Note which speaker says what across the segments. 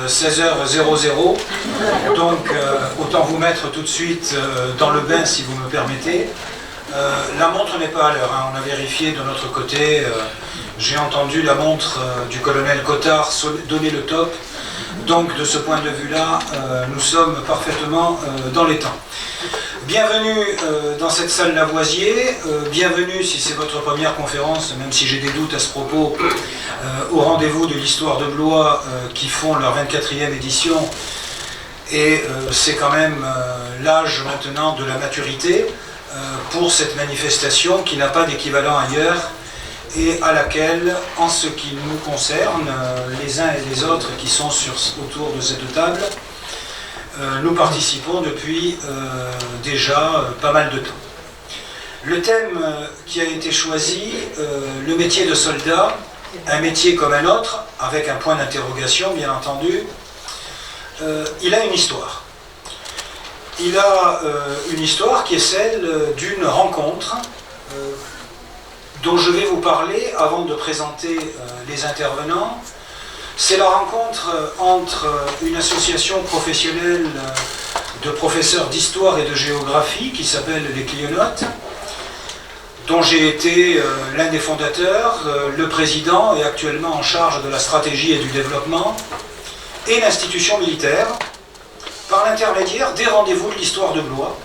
Speaker 1: 16h00, donc autant vous mettre tout de suite dans le bain si vous me permettez. La montre n'est pas à l'heure, hein. On a vérifié de notre côté, j'ai entendu la montre du colonel Cottard donner le top, donc de ce point de vue-là, nous sommes parfaitement dans les temps. Bienvenue dans cette salle Lavoisier, bienvenue si c'est votre première conférence, même si j'ai des doutes à ce propos, au rendez-vous de l'histoire de Blois qui font leur 24e édition, et c'est quand même l'âge maintenant de la maturité pour cette manifestation qui n'a pas d'équivalent ailleurs et à laquelle, en ce qui nous concerne, les uns et les autres qui sont autour de cette table, nous participons depuis déjà pas mal de temps. Le thème qui a été choisi, le métier de soldat, un métier comme un autre, avec un point d'interrogation bien entendu, il a une histoire. Il a une histoire qui est celle d'une rencontre dont je vais vous parler avant de présenter les intervenants. C'est la rencontre entre une association professionnelle de professeurs d'histoire et de géographie qui s'appelle les Clionotes, dont j'ai été l'un des fondateurs, le président et actuellement en charge de la stratégie et du développement, et l'institution militaire, par l'intermédiaire des rendez-vous de l'histoire de Blois,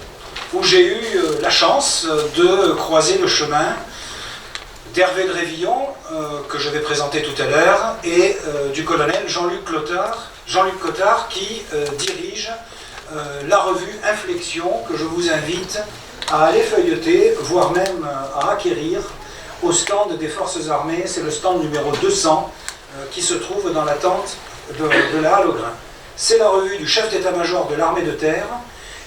Speaker 1: où j'ai eu la chance de croiser le chemin d'Hervé de Révillon, que je vais présenter tout à l'heure, et du colonel Jean-Luc Cottard, qui dirige la revue Inflexion, que je vous invite à aller feuilleter, voire même à acquérir au stand des Forces armées. C'est le stand numéro 200 qui se trouve dans la tente de la Halle aux Grains. C'est la revue du chef d'état-major de l'armée de terre,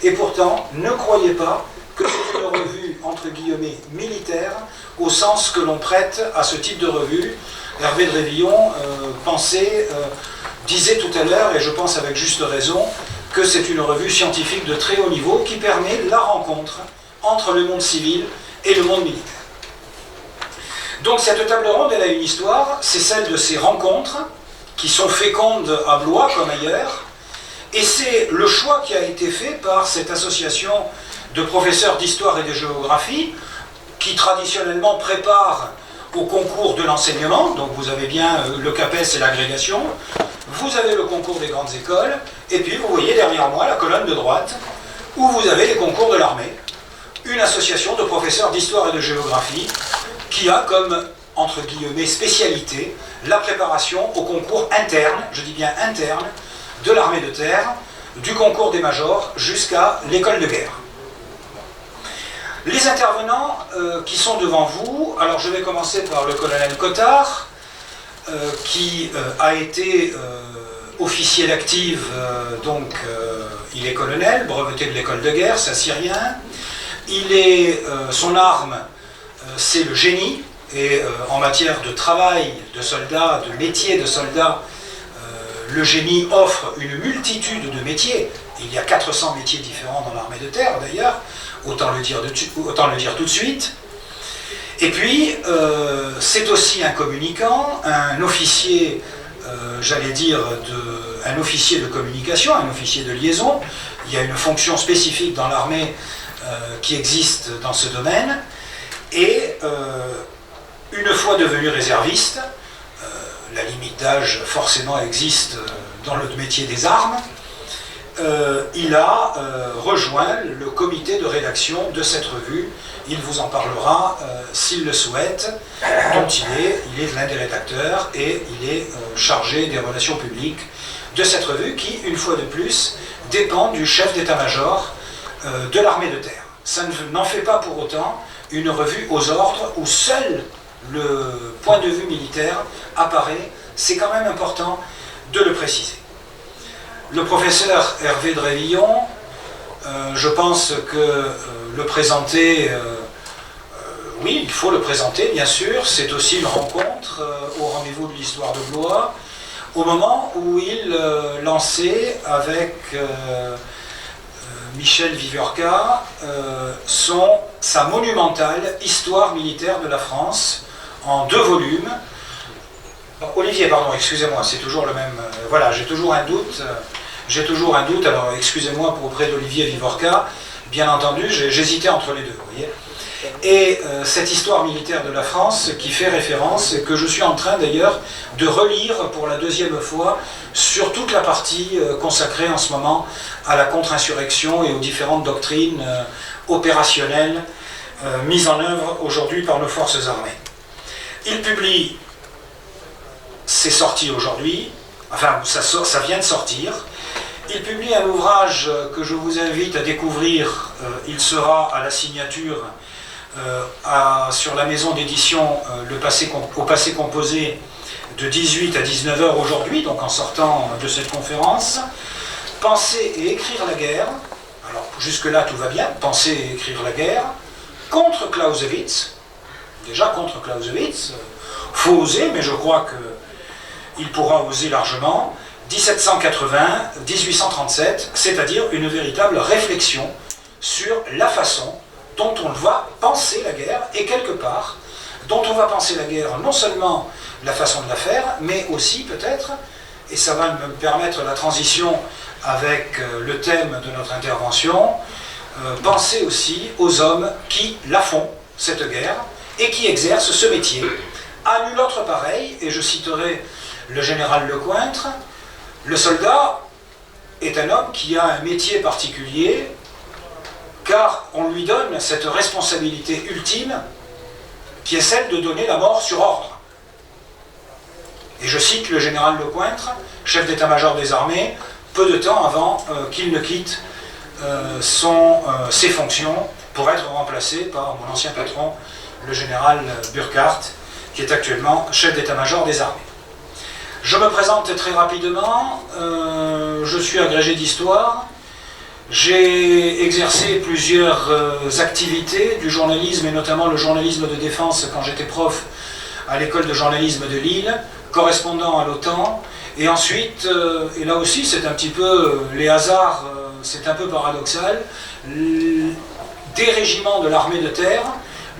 Speaker 1: et pourtant, ne croyez pas que c'est une revue, entre guillemets, militaire, au sens que l'on prête à ce type de revue. Hervé de Révillon disait tout à l'heure, et je pense avec juste raison, que c'est une revue scientifique de très haut niveau qui permet la rencontre entre le monde civil et le monde militaire. Donc cette table ronde, elle a une histoire, c'est celle de ces rencontres qui sont fécondes à Blois comme ailleurs, et c'est le choix qui a été fait par cette association de professeurs d'histoire et de géographie qui traditionnellement prépare au concours de l'enseignement. Donc vous avez bien le CAPES et l'agrégation, vous avez le concours des grandes écoles, et puis vous voyez derrière moi la colonne de droite où vous avez les concours de l'armée, une association de professeurs d'histoire et de géographie qui a comme, entre guillemets, spécialité la préparation au concours interne, je dis bien interne, de l'armée de terre, du concours des majors jusqu'à l'école de guerre. Les intervenants qui sont devant vous, alors je vais commencer par le colonel Cottard, qui a été officier d'active, donc il est colonel, breveté de l'école de guerre, c'est assyrien. Son arme, c'est le génie, et en matière de travail de soldat, de métier de soldat, le génie offre une multitude de métiers. Il y a 400 métiers différents dans l'armée de terre d'ailleurs, autant le dire tout de suite. Et puis, c'est aussi un communicant, un officier, j'allais dire, un officier de communication, un officier de liaison. Il y a une fonction spécifique dans l'armée qui existe dans ce domaine. Et une fois devenu réserviste, la limite d'âge forcément existe dans le métier des armes, il a rejoint le comité de rédaction de cette revue. Il vous en parlera s'il le souhaite, dont il est l'un des rédacteurs et il est chargé des relations publiques de cette revue qui, une fois de plus, dépend du chef d'état-major de l'armée de terre. Ça n'en fait pas pour autant une revue aux ordres où seul le point de vue militaire apparaît. C'est quand même important de le préciser. Le professeur Hervé de Révillon, je pense que le présenter, oui, il faut le présenter, bien sûr. C'est aussi une rencontre au rendez-vous de l'histoire de Blois, au moment où il lançait avec Michel Viviorca sa monumentale Histoire militaire de la France en 2 volumes, Olivier, pardon, excusez-moi, c'est toujours le même... voilà, j'ai toujours un doute. Alors excusez-moi auprès d'Olivier Vivorca, bien entendu, j'hésitais entre les deux, vous voyez. Et cette histoire militaire de la France qui fait référence, et que je suis en train d'ailleurs de relire pour la deuxième fois sur toute la partie consacrée en ce moment à la contre-insurrection et aux différentes doctrines opérationnelles mises en œuvre aujourd'hui par nos forces armées. Il publie, c'est sorti aujourd'hui, enfin ça vient de sortir. Il publie un ouvrage que je vous invite à découvrir, il sera à la signature sur la maison d'édition au passé composé de 18 à 19 heures aujourd'hui, donc en sortant de cette conférence. Penser et écrire la guerre, alors jusque-là tout va bien, penser et écrire la guerre, contre Clausewitz, déjà contre Clausewitz, faut oser, mais je crois qu'il pourra oser largement, 1780-1837, c'est-à-dire une véritable réflexion sur la façon dont on va penser la guerre, et quelque part, dont on va penser la guerre, non seulement la façon de la faire, mais aussi peut-être, et ça va me permettre la transition avec le thème de notre intervention, penser aussi aux hommes qui la font, cette guerre, et qui exercent ce métier. À nul autre pareil, et je citerai le général Lecointre, le soldat est un homme qui a un métier particulier, car on lui donne cette responsabilité ultime qui est celle de donner la mort sur ordre. Et je cite le général Lecointre, chef d'état-major des armées, peu de temps avant qu'il ne quitte ses fonctions pour être remplacé par mon ancien patron, le général Burkhardt, qui est actuellement chef d'état-major des armées. Je me présente très rapidement, je suis agrégé d'histoire, j'ai exercé plusieurs activités du journalisme et notamment le journalisme de défense quand j'étais prof à l'école de journalisme de Lille, correspondant à l'OTAN, et ensuite, et là aussi c'est un petit peu les hasards, c'est un peu paradoxal, des régiments de l'armée de terre,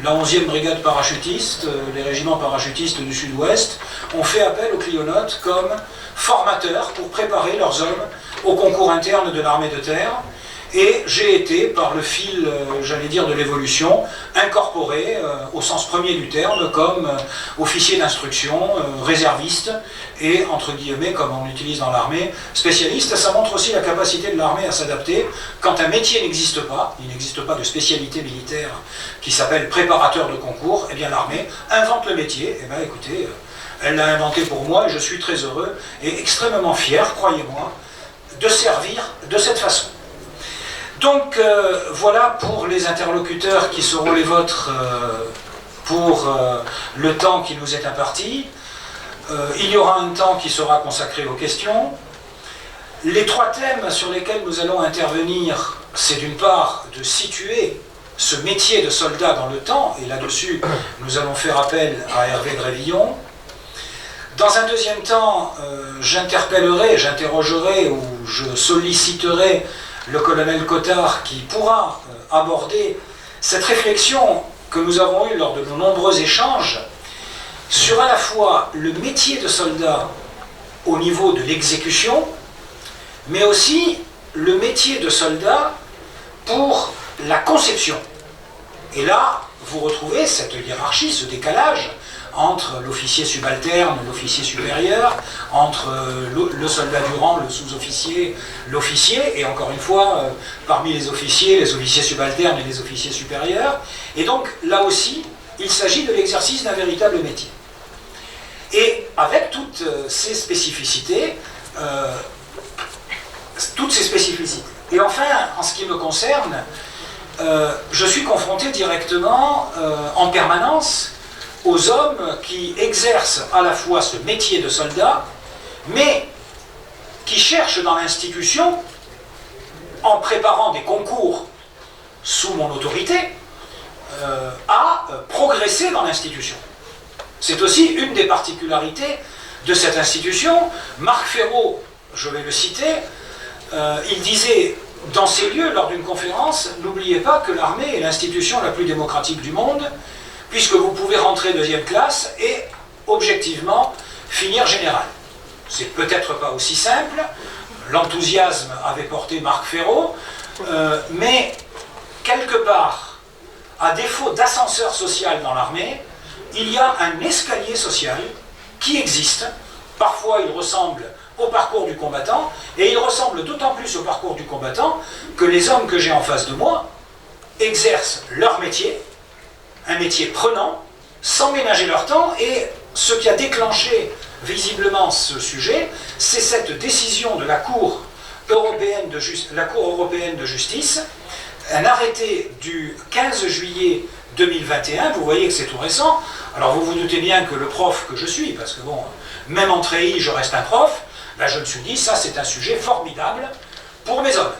Speaker 1: la 11e brigade parachutiste, les régiments parachutistes du sud-ouest, ont fait appel aux cléonautes comme formateurs pour préparer leurs hommes au concours interne de l'armée de terre. Et j'ai été, par le fil, j'allais dire, de l'évolution, incorporé au sens premier du terme comme officier d'instruction, réserviste et, entre guillemets, comme on l'utilise dans l'armée, spécialiste. Ça montre aussi la capacité de l'armée à s'adapter. Quand un métier n'existe pas, il n'existe pas de spécialité militaire qui s'appelle préparateur de concours, eh bien l'armée invente le métier. Eh bien écoutez, elle l'a inventé pour moi et je suis très heureux et extrêmement fier, croyez-moi, de servir de cette façon. Donc voilà pour les interlocuteurs qui seront les vôtres pour le temps qui nous est imparti. Il y aura un temps qui sera consacré aux questions. Les trois thèmes sur lesquels nous allons intervenir, c'est d'une part de situer ce métier de soldat dans le temps, et là-dessus nous allons faire appel à Hervé Grévillon. Dans un deuxième temps, j'interrogerai ou je solliciterai le colonel Cottard qui pourra aborder cette réflexion que nous avons eue lors de nos nombreux échanges sur à la fois le métier de soldat au niveau de l'exécution, mais aussi le métier de soldat pour la conception. Et là, vous retrouvez cette hiérarchie, ce décalage entre l'officier subalterne, l'officier supérieur, entre le soldat du rang, le sous-officier, l'officier, et encore une fois, parmi les officiers subalternes et les officiers supérieurs. Et donc, là aussi, il s'agit de l'exercice d'un véritable métier. Et avec toutes ces spécificités, Et enfin, en ce qui me concerne, je suis confronté directement, en permanence, aux hommes qui exercent à la fois ce métier de soldat, mais qui cherchent dans l'institution, en préparant des concours sous mon autorité, à progresser dans l'institution. C'est aussi une des particularités de cette institution. Marc Ferraud, je vais le citer, il disait dans ces lieux, lors d'une conférence, n'oubliez pas que l'armée est l'institution la plus démocratique du monde, puisque vous pouvez rentrer deuxième classe et, objectivement, finir général. C'est peut-être pas aussi simple, l'enthousiasme avait porté Marc Ferraud, mais quelque part, à défaut d'ascenseur social dans l'armée, il y a un escalier social qui existe. Parfois il ressemble au parcours du combattant, et il ressemble d'autant plus au parcours du combattant que les hommes que j'ai en face de moi exercent leur métier, un métier prenant, sans ménager leur temps, et ce qui a déclenché visiblement ce sujet, c'est cette décision de la Cour européenne de justice, un arrêté du 15 juillet 2021, vous voyez que c'est tout récent. Alors vous vous doutez bien que le prof que je suis, parce que bon, même en treillis, je reste un prof, ben je me suis dit, ça c'est un sujet formidable pour mes hommes.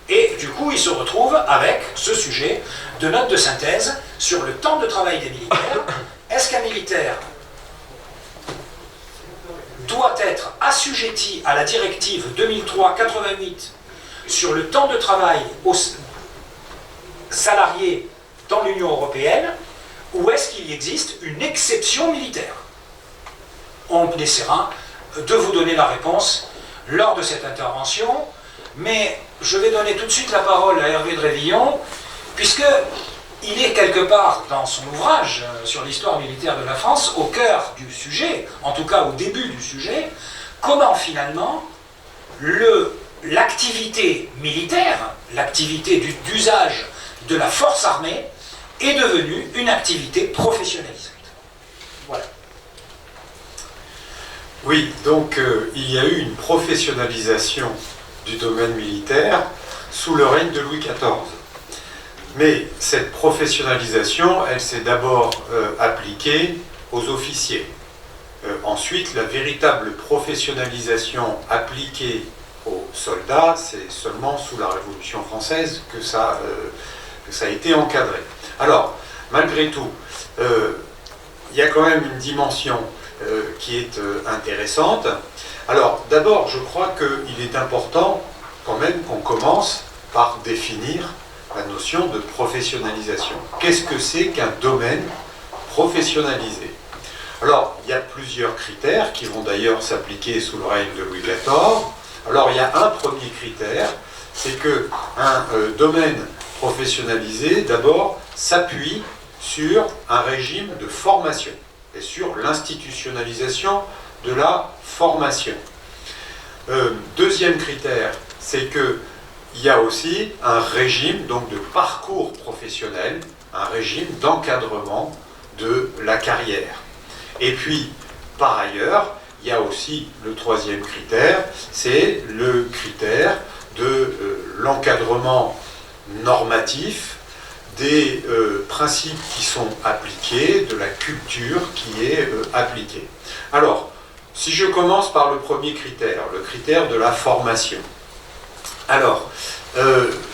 Speaker 1: Et du coup, il se retrouve avec ce sujet de note de synthèse sur le temps de travail des militaires. Est-ce qu'un militaire doit être assujetti à la directive 2003-88 sur le temps de travail aux salariés dans l'Union européenne, ou est-ce qu'il existe une exception militaire? On essaiera de vous donner la réponse lors de cette intervention, mais je vais donner tout de suite la parole à Hervé de Révillon, puisqu'il est quelque part dans son ouvrage sur l'histoire militaire de la France, au cœur du sujet, en tout cas au début du sujet, comment finalement l'activité militaire, l'activité d'usage de la force armée, est devenue une activité professionnalisante. Voilà.
Speaker 2: Oui, donc il y a eu une professionnalisation du domaine militaire sous le règne de Louis XIV. Mais cette professionnalisation, elle s'est d'abord appliquée aux officiers. Ensuite, la véritable professionnalisation appliquée aux soldats, c'est seulement sous la Révolution française que ça a été encadré. Alors, malgré tout, il y a quand même une dimension qui est intéressante. Alors, d'abord, je crois qu'il est important quand même qu'on commence par définir la notion de professionnalisation. Qu'est-ce que c'est qu'un domaine professionnalisé? Alors, il y a plusieurs critères qui vont d'ailleurs s'appliquer sous le règne de Louis XIV. Alors, il y a un premier critère, c'est qu'un domaine professionnalisé, d'abord, s'appuie sur un régime de formation et sur l'institutionnalisation de la formation. Deuxième critère, c'est qu'il y a aussi un régime donc, de parcours professionnel, un régime d'encadrement de la carrière. Et puis, par ailleurs, il y a aussi le troisième critère, c'est le critère de l'encadrement normatif, des principes qui sont appliqués, de la culture qui est appliquée. Alors, si je commence par le premier critère, le critère de la formation. Alors,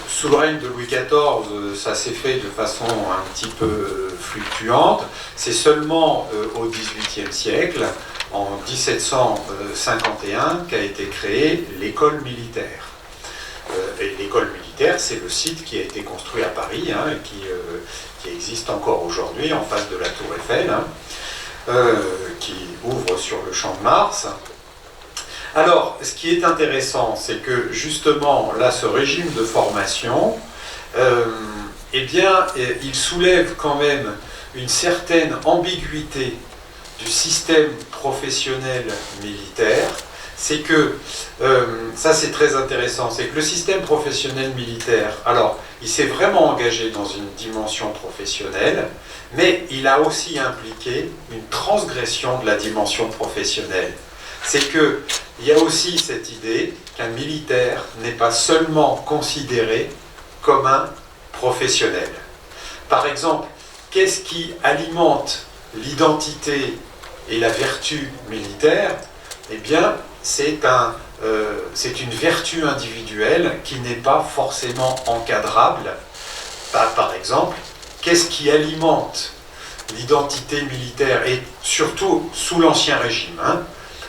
Speaker 2: sous le règne de Louis XIV, ça s'est fait de façon un petit peu fluctuante. C'est seulement au XVIIIe siècle, en 1751, qu'a été créée l'école militaire. Et l'école militaire, c'est le site qui a été construit à Paris, hein, qui existe encore aujourd'hui en face de la Tour Eiffel, hein, qui ouvre sur le Champ de Mars. Alors, ce qui est intéressant, c'est que justement, là, ce régime de formation, eh bien, il soulève quand même une certaine ambiguïté du système professionnel militaire. C'est que, ça c'est très intéressant, c'est que le système professionnel militaire, alors, il s'est vraiment engagé dans une dimension professionnelle, mais il a aussi impliqué une transgression de la dimension professionnelle. C'est qu'il y a aussi cette idée qu'un militaire n'est pas seulement considéré comme un professionnel. Par exemple, qu'est-ce qui alimente l'identité et la vertu militaire? Eh bien, c'est une vertu individuelle qui n'est pas forcément encadrable. Par exemple, qu'est-ce qui alimente l'identité militaire, et surtout sous l'Ancien Régime, hein,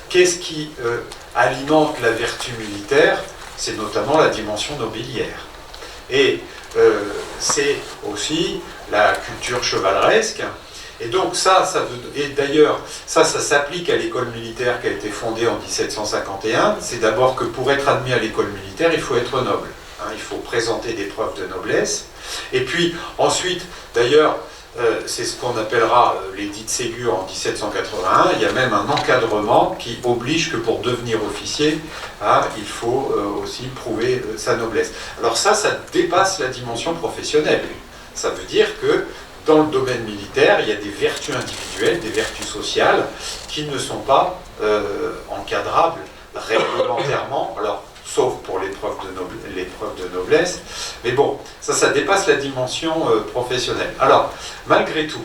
Speaker 2: qu'est-ce qui alimente la vertu militaire? C'est notamment la dimension nobiliaire. Et c'est aussi la culture chevaleresque. Et donc et d'ailleurs, ça s'applique à l'école militaire qui a été fondée en 1751. C'est d'abord que pour être admis à l'école militaire, il faut être noble. Hein, il faut présenter des preuves de noblesse. Et puis ensuite, d'ailleurs, c'est ce qu'on appellera l'édit de Ségur en 1781. Il y a même un encadrement qui oblige que pour devenir officier, hein, il faut aussi prouver sa noblesse. Alors ça dépasse la dimension professionnelle. Ça veut dire que dans le domaine militaire, il y a des vertus individuelles, des vertus sociales qui ne sont pas encadrables réglementairement. Alors, sauf pour l'épreuve de noblesse. Mais bon, ça dépasse la dimension professionnelle. Alors, malgré tout,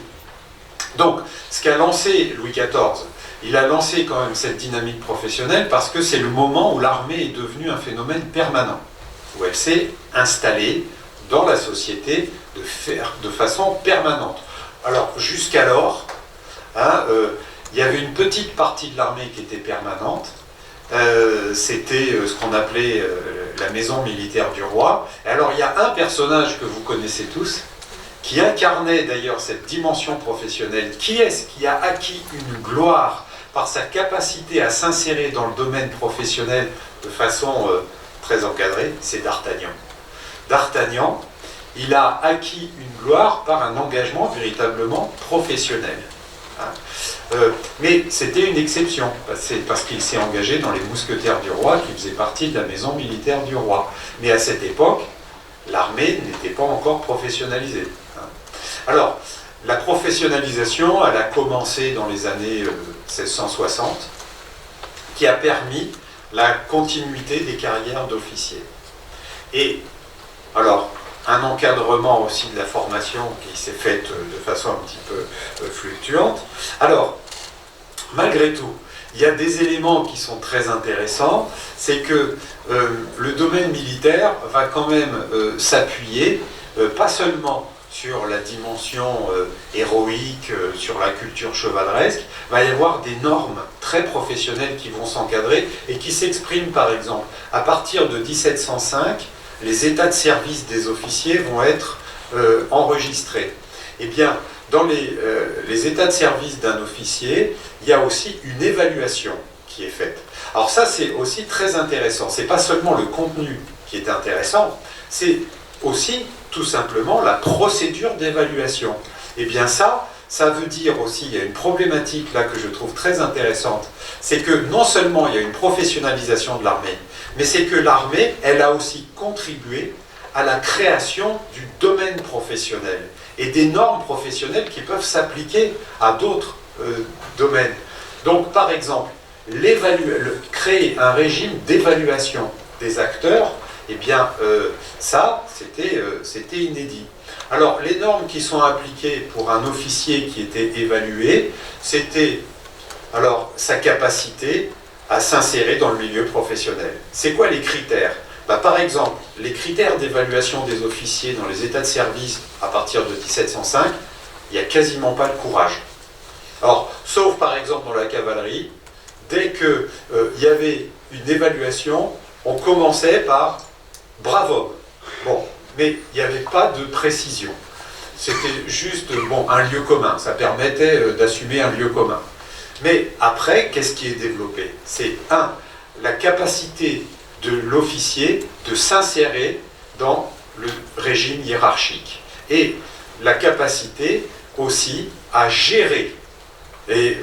Speaker 2: donc, ce qu'a lancé Louis XIV, il a lancé quand même cette dynamique professionnelle parce que c'est le moment où l'armée est devenue un phénomène permanent, où elle s'est installée dans la société de façon permanente. Alors, jusqu'alors, hein, il y avait une petite partie de l'armée qui était permanente. C'était ce qu'on appelait la maison militaire du roi. Et alors il y a un personnage que vous connaissez tous, qui incarnait d'ailleurs cette dimension professionnelle. Qui est-ce qui a acquis une gloire par sa capacité à s'insérer dans le domaine professionnel de façon très encadrée? C'est D'Artagnan. D'Artagnan, il a acquis une gloire par un engagement véritablement professionnel. Mais c'était une exception, parce qu'il s'est engagé dans les mousquetaires du roi, qui faisaient partie de la maison militaire du roi. Mais à cette époque, l'armée n'était pas encore professionnalisée. Alors, la professionnalisation, elle a commencé dans les années 1660, qui a permis la continuité des carrières d'officiers. Et, alors, un encadrement aussi de la formation qui s'est faite de façon un petit peu fluctuante. Alors, malgré tout, il y a des éléments qui sont très intéressants, c'est que le domaine militaire va quand même s'appuyer, pas seulement sur la dimension héroïque, sur la culture chevaleresque, il va y avoir des normes très professionnelles qui vont s'encadrer et qui s'expriment par exemple à partir de 1705, les états de service des officiers vont être enregistrés. Eh bien, dans les états de service d'un officier, il y a aussi une évaluation qui est faite. Alors ça, c'est aussi très intéressant. Ce n'est pas seulement le contenu qui est intéressant, c'est aussi tout simplement la procédure d'évaluation. Eh bien ça veut dire aussi, il y a une problématique là que je trouve très intéressante, c'est que non seulement il y a une professionnalisation de l'armée, mais c'est que l'armée, elle a aussi contribué à la création du domaine professionnel et des normes professionnelles qui peuvent s'appliquer à d'autres domaines. Donc, par exemple, créer un régime d'évaluation des acteurs, eh bien, ça, c'était inédit. Alors, les normes qui sont appliquées pour un officier qui était évalué, c'était alors sa capacité à s'insérer dans le milieu professionnel. C'est quoi les critères? Par exemple, les critères d'évaluation des officiers dans les états de service à partir de 1705, il n'y a quasiment pas de courage. Alors, sauf par exemple dans la cavalerie, dès qu'il y avait une évaluation, on commençait par « brave homme ». Bon, mais il n'y avait pas de précision. C'était juste un lieu commun, ça permettait d'assumer un lieu commun. Mais après, qu'est-ce qui est développé? C'est la capacité de l'officier de s'insérer dans le régime hiérarchique. Et la capacité aussi à gérer. Et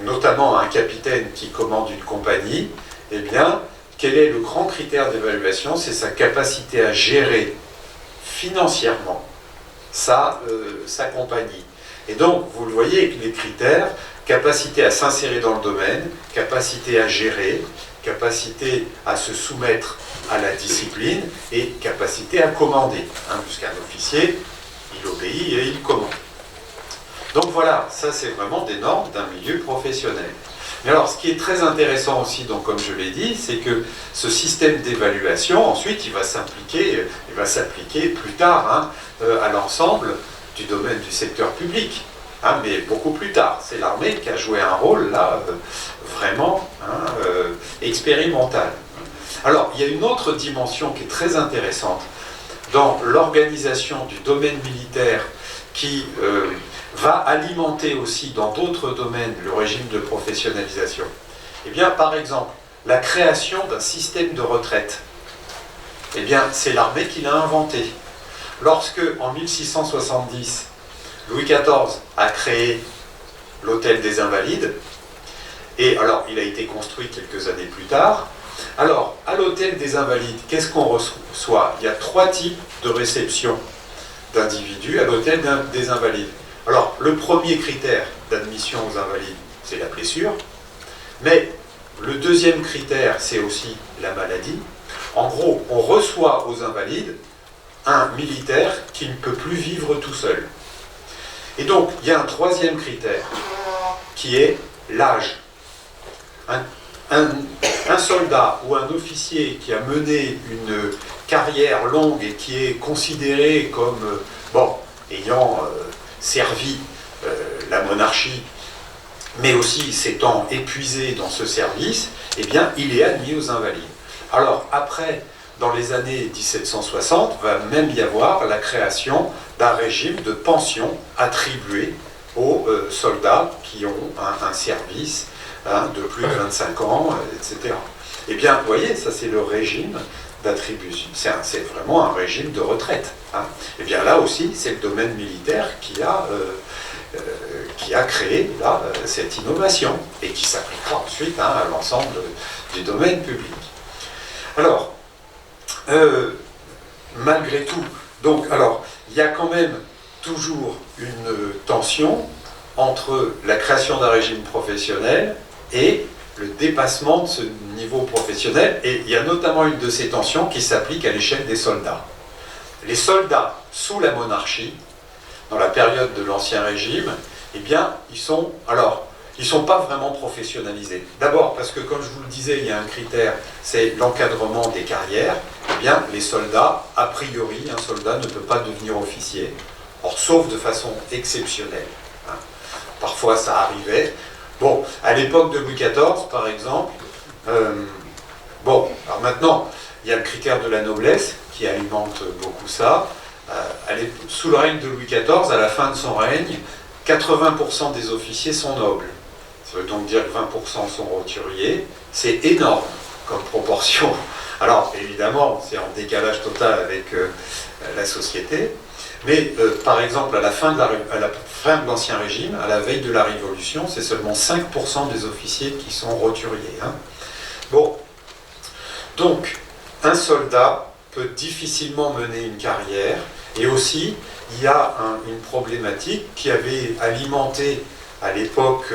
Speaker 2: notamment un capitaine qui commande une compagnie, eh bien, quel est le grand critère d'évaluation? C'est sa capacité à gérer financièrement sa compagnie. Et donc, vous le voyez avec les critères, capacité à s'insérer dans le domaine, capacité à gérer, capacité à se soumettre à la discipline et capacité à commander. Puisqu'un officier, il obéit et il commande. Donc voilà, ça c'est vraiment des normes d'un milieu professionnel. Mais alors, ce qui est très intéressant aussi, donc, comme je l'ai dit, c'est que ce système d'évaluation, ensuite, il va s'appliquer plus tard à l'ensemble du domaine du secteur public. Mais beaucoup plus tard. C'est l'armée qui a joué un rôle là vraiment expérimental. Alors, il y a une autre dimension qui est très intéressante dans l'organisation du domaine militaire qui va alimenter aussi dans d'autres domaines le régime de professionnalisation? Eh bien, par exemple, la création d'un système de retraite. Eh bien, c'est l'armée qui l'a inventé. Lorsque, en 1670, Louis XIV a créé l'Hôtel des Invalides, et alors il a été construit quelques années plus tard. Alors, à l'Hôtel des Invalides, qu'est-ce qu'on reçoit? Il y a 3 types de réception d'individus à l'Hôtel des Invalides. Alors, le premier critère d'admission aux Invalides, c'est la blessure, mais le deuxième critère, c'est aussi la maladie. En gros, on reçoit aux Invalides un militaire qui ne peut plus vivre tout seul. Et donc, il y a un troisième critère, qui est l'âge. Un soldat ou un officier qui a mené une carrière longue et qui est considéré comme ayant servi la monarchie, mais aussi s'étant épuisé dans ce service, eh bien, il est admis aux Invalides. Alors, après, dans les années 1760, va même y avoir la création d'un régime de pension attribué aux soldats qui ont un service de plus de 25 ans, etc. Eh bien, vous voyez, ça c'est le régime d'attribution. C'est vraiment un régime de retraite. Eh bien, là aussi, c'est le domaine militaire qui a créé là, cette innovation et qui s'appliquera ensuite à l'ensemble du domaine public. Alors, malgré tout, donc, alors, il y a quand même toujours une tension entre la création d'un régime professionnel et le dépassement de ce niveau professionnel, et il y a notamment une de ces tensions qui s'applique à l'échelle des soldats. Les soldats sous la monarchie, dans la période de l'Ancien Régime, eh bien, ils sont pas vraiment professionnalisés. D'abord parce que, comme je vous le disais, il y a un critère, c'est l'encadrement des carrières. Eh bien, les soldats, a priori, un soldat ne peut pas devenir officier, or, sauf de façon exceptionnelle. Parfois, ça arrivait. Bon, à l'époque de Louis XIV, par exemple, alors maintenant, il y a le critère de la noblesse qui alimente beaucoup ça. Sous le règne de Louis XIV, à la fin de son règne, 80% des officiers sont nobles. Ça veut donc dire que 20% sont roturiers. C'est énorme comme proportion. Alors, évidemment, c'est en décalage total avec la société. Mais, par exemple, à la fin de l'Ancien Régime, à la veille de la Révolution, c'est seulement 5% des officiers qui sont roturiers. Bon. Donc, un soldat peut difficilement mener une carrière, et aussi, il y a une problématique qui avait alimenté à l'époque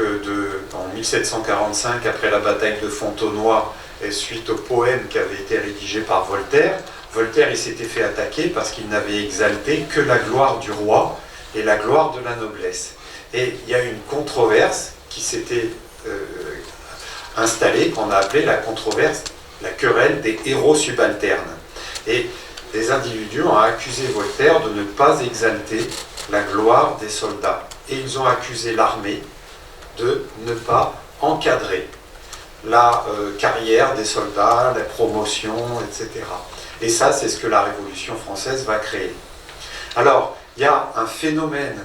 Speaker 2: en 1745, après la bataille de Fontenoy, et suite au poème qui avait été rédigé par Voltaire. Voltaire, il s'était fait attaquer parce qu'il n'avait exalté que la gloire du roi et la gloire de la noblesse. Et il y a une controverse qui s'était installée, qu'on a appelée la controverse, la querelle des héros subalternes. Et des individus ont accusé Voltaire de ne pas exalter la gloire des soldats. Et ils ont accusé l'armée de ne pas encadrer la carrière des soldats, la promotion, etc. Et ça, c'est ce que la Révolution française va créer. Alors, il y a un phénomène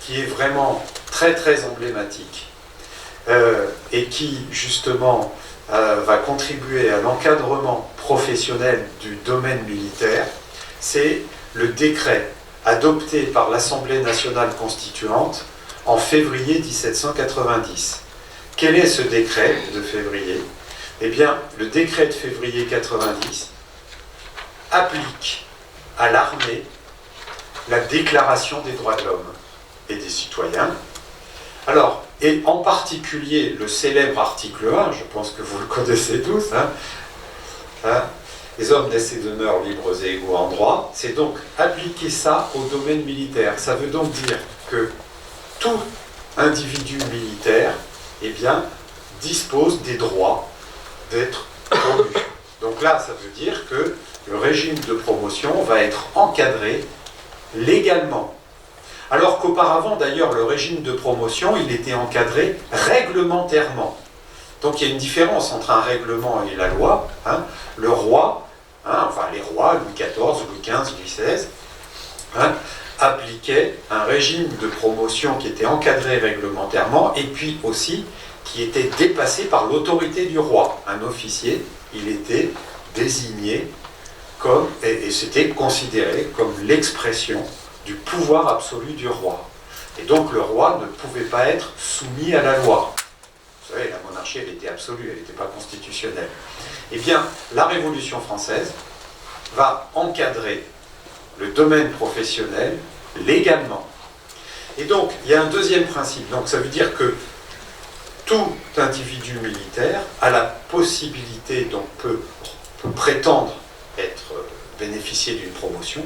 Speaker 2: qui est vraiment très très emblématique et qui, justement, va contribuer à l'encadrement professionnel du domaine militaire, c'est le décret adopté par l'Assemblée nationale constituante en février 1790. Quel est ce décret de février? Eh bien, le décret de février 90 applique à l'armée la Déclaration des droits de l'homme et des citoyens. Alors, et en particulier le célèbre article 1, je pense que vous le connaissez tous, les hommes naissent et demeurent libres et égaux en droit, c'est donc appliquer ça au domaine militaire. Ça veut donc dire que tout individu militaire, eh bien, dispose des droits d'être promu. Donc là, ça veut dire que le régime de promotion va être encadré légalement. Alors qu'auparavant, d'ailleurs, le régime de promotion, il était encadré réglementairement. Donc il y a une différence entre un règlement et la loi. Le roi, enfin les rois, Louis XIV, Louis XV, Louis XVI, appliquait un régime de promotion qui était encadré réglementairement et puis aussi qui était dépassé par l'autorité du roi. Un officier, il était désigné comme, et c'était considéré comme l'expression du pouvoir absolu du roi. Et donc le roi ne pouvait pas être soumis à la loi. Vous savez, la monarchie, elle était absolue, elle n'était pas constitutionnelle. Eh bien, la Révolution française va encadrer le domaine professionnel légalement. Et donc, il y a un deuxième principe. Donc, ça veut dire que tout individu militaire a la possibilité, donc peut prétendre bénéficier d'une promotion.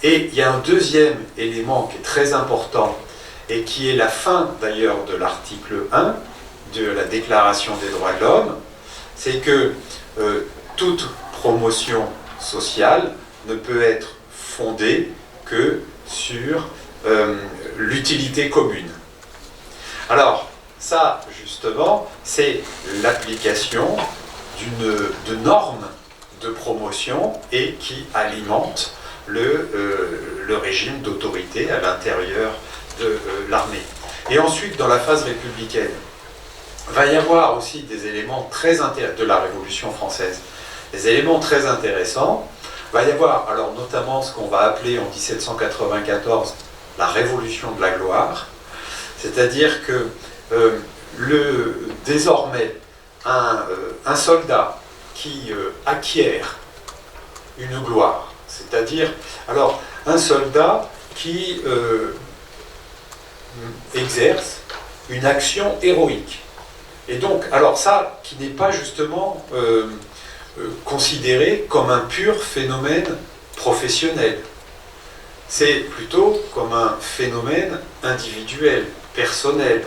Speaker 2: Et il y a un deuxième élément qui est très important et qui est la fin d'ailleurs de l'article 1 de la Déclaration des droits de l'homme, c'est que toute promotion sociale ne peut être fondée que sur l'utilité commune. Alors, ça, justement, c'est l'application de normes de promotion et qui alimente le régime d'autorité à l'intérieur de l'armée. Et ensuite, dans la phase républicaine, va y avoir aussi des éléments très intéressants de la Révolution française, des éléments très intéressants. Va y avoir, alors notamment ce qu'on va appeler en 1794 la Révolution de la gloire, c'est-à-dire que désormais un soldat qui acquiert une gloire, c'est-à-dire alors un soldat qui exerce une action héroïque. Et donc, alors ça, qui n'est pas justement considéré comme un pur phénomène professionnel. C'est plutôt comme un phénomène individuel, personnel,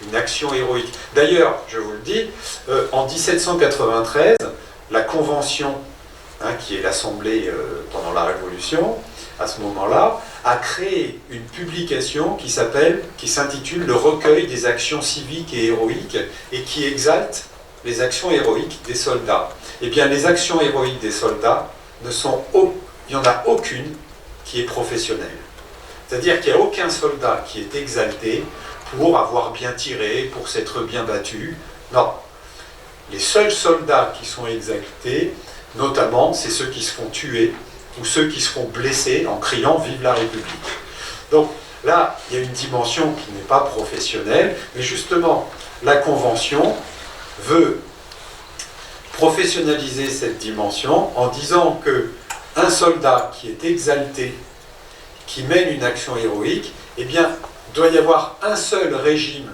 Speaker 2: une action héroïque. D'ailleurs, je vous le dis, en 1793, la Convention, qui est l'Assemblée pendant la Révolution, à ce moment-là, a créé une publication qui s'intitule « Le recueil des actions civiques et héroïques » et qui exalte les actions héroïques des soldats. Eh bien, les actions héroïques des soldats, il n'y en a aucune qui est professionnelle. C'est-à-dire qu'il n'y a aucun soldat qui est exalté pour avoir bien tiré, pour s'être bien battu. Non. Les seuls soldats qui sont exaltés, notamment, c'est ceux qui se font tuer ou ceux qui se font blesser en criant « Vive la République ». Donc là, il y a une dimension qui n'est pas professionnelle, mais justement, la Convention veut professionnaliser cette dimension en disant qu'un soldat qui est exalté, qui mène une action héroïque, eh bien, doit y avoir un seul régime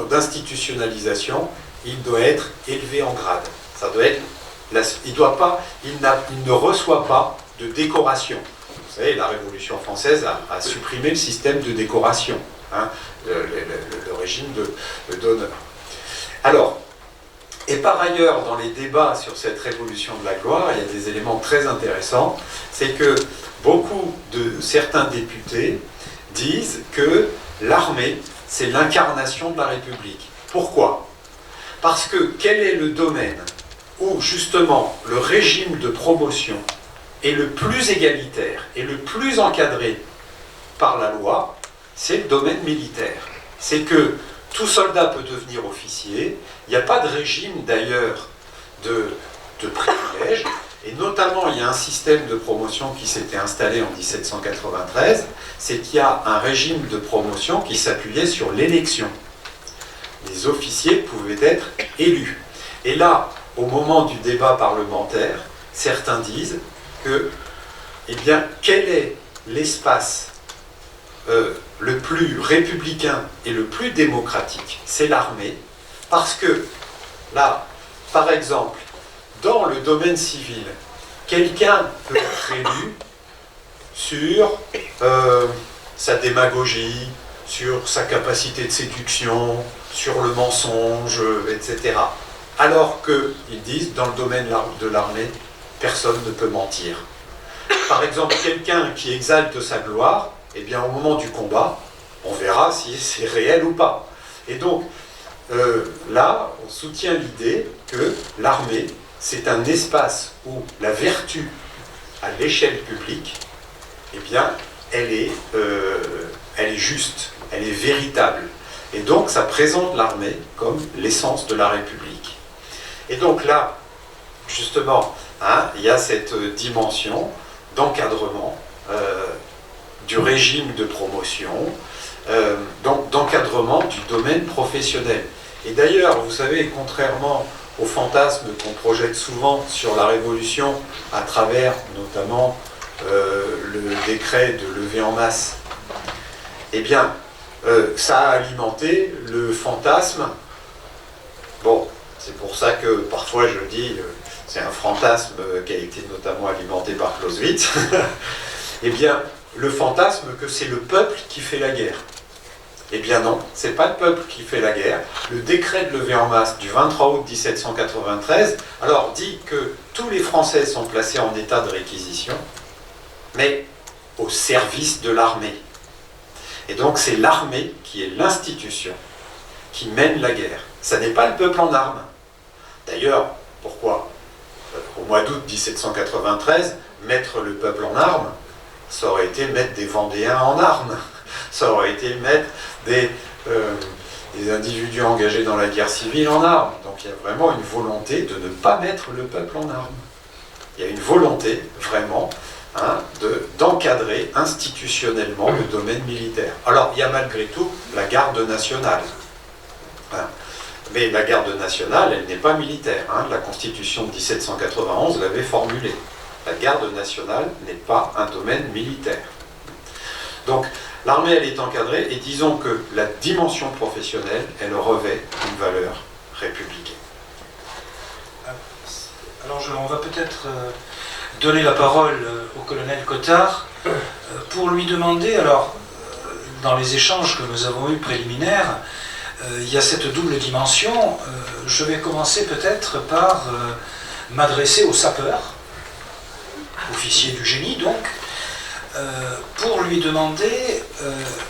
Speaker 2: d'institutionnalisation, il doit être élevé en grade. Ça doit être, il ne reçoit pas de décoration. Vous savez, la Révolution française a supprimé le système de décoration, le régime d'honneur. Alors, et par ailleurs, dans les débats sur cette révolution de la gloire, il y a des éléments très intéressants. C'est que beaucoup de certains députés disent que l'armée, c'est l'incarnation de la République. Pourquoi ? Parce que quel est le domaine où, justement, le régime de promotion est le plus égalitaire et le plus encadré par la loi, c'est le domaine militaire. C'est que tout soldat peut devenir officier. Il n'y a pas de régime d'ailleurs de privilèges. Et notamment, il y a un système de promotion qui s'était installé en 1793. C'est qu'il y a un régime de promotion qui s'appuyait sur l'élection. Les officiers pouvaient être élus. Et là, au moment du débat parlementaire, certains disent que, eh bien, quel est l'espace le plus républicain et le plus démocratique? C'est l'armée, parce que là, par exemple, dans le domaine civil, quelqu'un peut être élu sur sa démagogie, sur sa capacité de séduction, sur le mensonge, etc. Alors qu'ils disent, dans le domaine de l'armée, personne ne peut mentir. Par exemple, quelqu'un qui exalte sa gloire, eh bien, au moment du combat, on verra si c'est réel ou pas. Et donc, là, on soutient l'idée que l'armée, c'est un espace où la vertu, à l'échelle publique, eh bien, elle est juste, elle est véritable. Et donc ça présente l'armée comme l'essence de la République. Et donc là, justement, hein, il y a cette dimension d'encadrement du régime de promotion, d'encadrement du domaine professionnel. Et d'ailleurs, vous savez, contrairement au fantasme qu'on projette souvent sur la Révolution à travers notamment le décret de levée en masse, eh bien, ça a alimenté le fantasme. Bon, c'est pour ça que parfois je dis, c'est un fantasme qui a été notamment alimenté par Clausewitz, eh bien, le fantasme que c'est le peuple qui fait la guerre. Eh bien non, c'est pas le peuple qui fait la guerre. Le décret de levée en masse du 23 août 1793, alors dit que tous les Français sont placés en état de réquisition, mais au service de l'armée. Et donc c'est l'armée qui est l'institution qui mène la guerre. Ça n'est pas le peuple en armes. D'ailleurs, pourquoi au mois d'août 1793, mettre le peuple en armes, ça aurait été mettre des Vendéens en armes. Ça aurait été mettre des individus engagés dans la guerre civile en armes. Donc il y a vraiment une volonté de ne pas mettre le peuple en armes. Il y a une volonté vraiment d'encadrer institutionnellement le domaine militaire. Alors il y a malgré tout la garde nationale. Mais la garde nationale, elle n'est pas militaire. La Constitution de 1791 l'avait formulée. La garde nationale n'est pas un domaine militaire. Donc, l'armée, elle est encadrée, et disons que la dimension professionnelle, elle revêt une valeur républicaine.
Speaker 1: Alors, on va peut-être donner la parole au colonel Cottard pour lui demander, alors, dans les échanges que nous avons eus préliminaires, il y a cette double dimension. Je vais commencer peut-être par m'adresser aux sapeurs, officiers du génie donc, pour lui demander,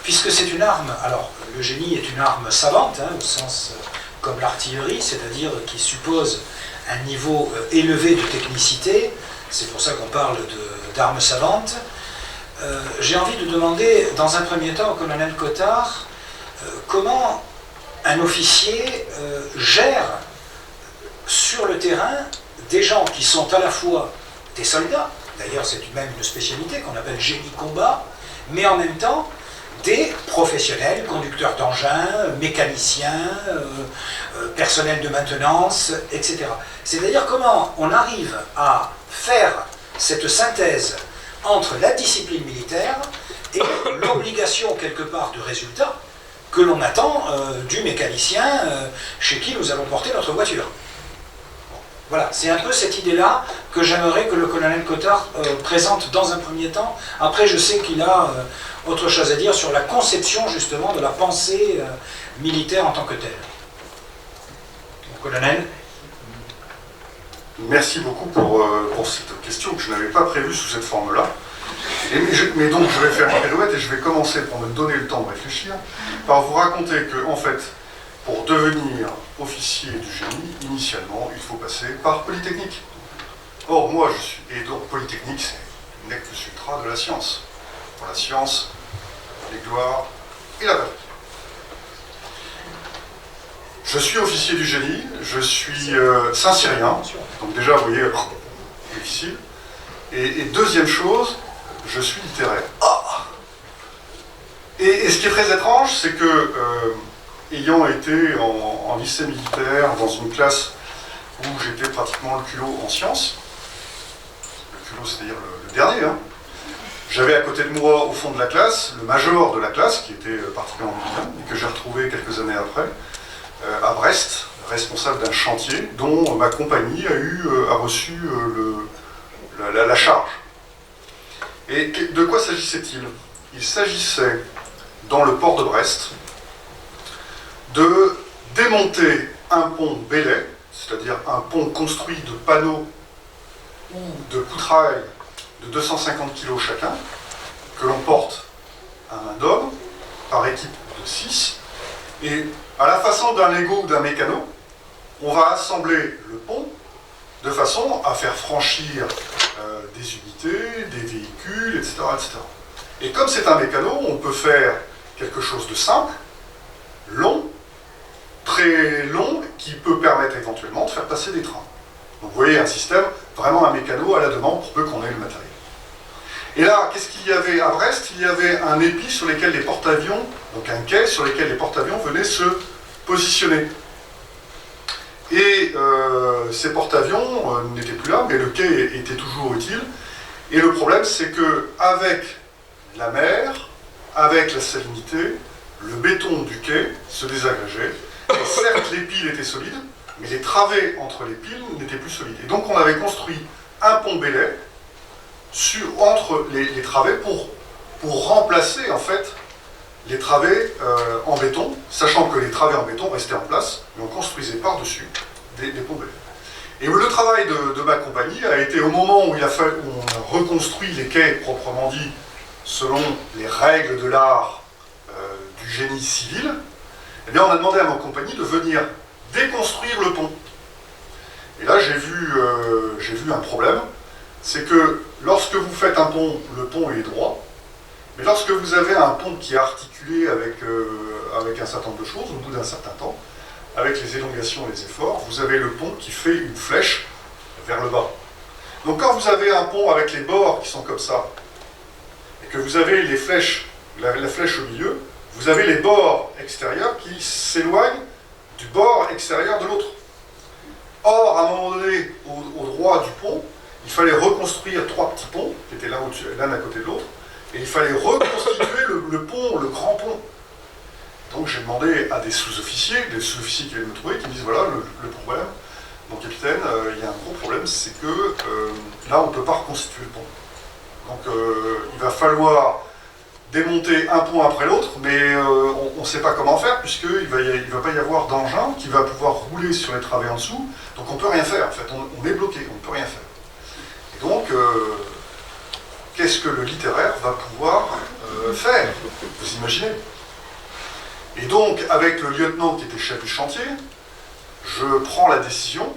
Speaker 1: puisque c'est une arme, alors le génie est une arme savante, au sens comme l'artillerie, c'est-à-dire qui suppose un niveau élevé de technicité, c'est pour ça qu'on parle d'armes savantes. J'ai envie de demander, dans un premier temps, au colonel Cottard, comment un officier gère sur le terrain des gens qui sont à la fois des soldats, d'ailleurs c'est même une spécialité qu'on appelle génie combat, mais en même temps des professionnels, conducteurs d'engins, mécaniciens, personnel de maintenance, etc. C'est-à-dire comment on arrive à faire cette synthèse entre la discipline militaire et l'obligation quelque part de résultat que l'on attend du mécanicien chez qui nous allons porter notre voiture. Voilà, c'est un peu cette idée-là que j'aimerais que le colonel Cottard présente dans un premier temps. Après, je sais qu'il a autre chose à dire sur la conception, justement, de la pensée militaire en tant que telle. Colonel ?
Speaker 3: Merci beaucoup pour cette question que je n'avais pas prévue sous cette forme-là. Mais donc, je vais faire une pirouette et je vais commencer, pour me donner le temps de réfléchir, par vous raconter que, en fait, pour devenir officier du génie, initialement, il faut passer par Polytechnique. Or, moi, je suis... Et donc, Polytechnique, c'est nec plus ultra de la science. Pour la science, les gloires et la patrie. Je suis officier du génie, je suis Saint-Cyrien, donc déjà, vous voyez, difficile. Et deuxième chose, je suis littéraire. Et ce qui est très étrange, c'est que, ayant été en lycée militaire, dans une classe où j'étais pratiquement le culot en sciences, le culot c'est-à-dire le dernier, j'avais à côté de moi, au fond de la classe, le major de la classe, qui était particulièrement brillant, et que j'ai retrouvé quelques années après, à Brest, responsable d'un chantier dont ma compagnie a reçu la charge. Et de quoi s'agissait-il ? Il s'agissait, dans le port de Brest, de démonter un pont Belay, c'est-à-dire un pont construit de panneaux ou de poutrailles de 250 kg chacun, que l'on porte à main d'homme, par équipe de 6, et à la façon d'un Lego ou d'un mécano, on va assembler le pont de façon à faire franchir des unités, des véhicules, etc., etc. Et comme c'est un mécano, on peut faire quelque chose de simple, long, très long, qui peut permettre éventuellement de faire passer des trains. Donc vous voyez un système, vraiment un mécano à la demande pour peu qu'on ait le matériel. Et là, qu'est-ce qu'il y avait à Brest? Il y avait un épi sur lequel les porte-avions, donc un quai sur lequel les porte-avions venaient se positionner. Et ces porte-avions n'étaient plus là, mais le quai était toujours utile. Et le problème, c'est qu'avec la mer, avec la salinité, le béton du quai se désagrégeait. Et certes, les piles étaient solides, mais les travées entre les piles n'étaient plus solides. Et donc on avait construit un pont belay entre les travées pour remplacer en fait les travées en béton, sachant que les travées en béton restaient en place, mais on construisait par-dessus des ponts belay. Et le travail de ma compagnie a été au moment où on a reconstruit les quais proprement dit, selon les règles de l'art du génie civil, eh bien on a demandé à ma compagnie de venir déconstruire le pont. Et là j'ai vu un problème, c'est que lorsque vous faites un pont, le pont est droit, mais lorsque vous avez un pont qui est articulé avec un certain nombre de choses, au bout d'un certain temps, avec les élongations et les efforts, vous avez le pont qui fait une flèche vers le bas. Donc quand vous avez un pont avec les bords qui sont comme ça, et que vous avez les flèches, la flèche au milieu, vous avez les bords extérieurs qui s'éloignent du bord extérieur de l'autre. Or, à un moment donné, au droit du pont, il fallait reconstruire 3 petits ponts, qui étaient l'un à côté de l'autre, et il fallait reconstituer le pont, le grand pont. Donc j'ai demandé à des sous-officiers qui viennent me trouver, qui me disent voilà le problème, mon capitaine, il y a un gros problème, c'est que là on ne peut pas reconstituer le pont. Donc il va falloir démonter un pont après l'autre, mais on ne sait pas comment faire, puisqu'il ne va pas y avoir d'engin qui va pouvoir rouler sur les travées en dessous, donc on ne peut rien faire en fait, on est bloqué, on ne peut rien faire. Et donc, qu'est-ce que le littéraire va pouvoir faire? Vous imaginez? Et donc, avec le lieutenant qui était chef du chantier, je prends la décision,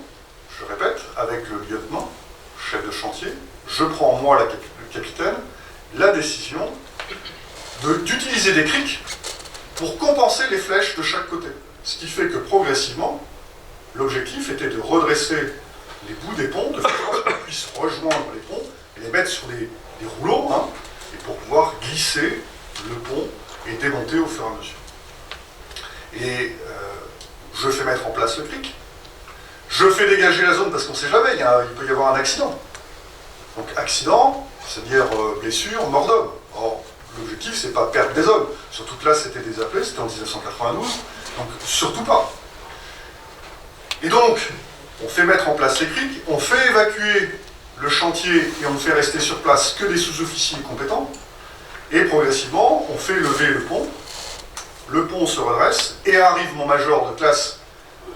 Speaker 3: je répète, avec le lieutenant, chef de chantier, je prends moi, le capitaine, la décision d'utiliser des criques pour compenser les flèches de chaque côté. Ce qui fait que progressivement, l'objectif était de redresser les bouts des ponts, de façon à ce qu'on puisse rejoindre les ponts et les mettre sur des rouleaux, hein, et pour pouvoir glisser le pont et démonter au fur et à mesure. Et je fais mettre en place le cric. Je fais dégager la zone parce qu'on ne sait jamais, il peut y avoir un accident. Donc accident, c'est-à-dire blessure, mort d'homme. Or, l'objectif, c'est pas perdre des hommes. Surtout que là, c'était des appelés, c'était en 1992, donc surtout pas. Et donc, on fait mettre en place les crics, on fait évacuer le chantier et on ne fait rester sur place que des sous-officiers compétents. Et progressivement, on fait lever le pont se redresse, et arrive mon major de classe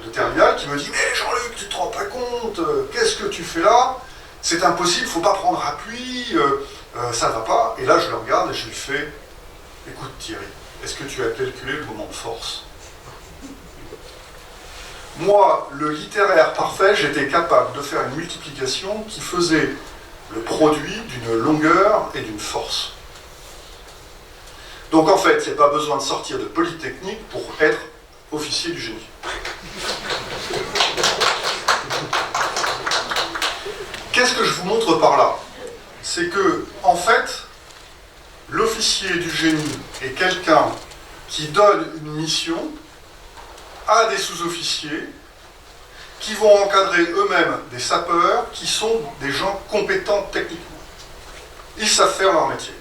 Speaker 3: de terminale qui me dit « Mais Jean-Luc, tu te rends pas compte, qu'est-ce que tu fais là? C'est impossible, faut pas prendre appui, ça va pas. » Et là, je le regarde et je lui fais « Écoute Thierry, est-ce que tu as calculé le moment de force ?» Moi, le littéraire parfait, j'étais capable de faire une multiplication qui faisait le produit d'une longueur et d'une force. Donc en fait, il n'y a pas besoin de sortir de Polytechnique pour être officier du génie. Qu'est-ce que je vous montre par là? C'est que, en fait, l'officier du génie est quelqu'un qui donne une mission à des sous-officiers qui vont encadrer eux-mêmes des sapeurs qui sont des gens compétents techniquement. Ils savent faire leur métier.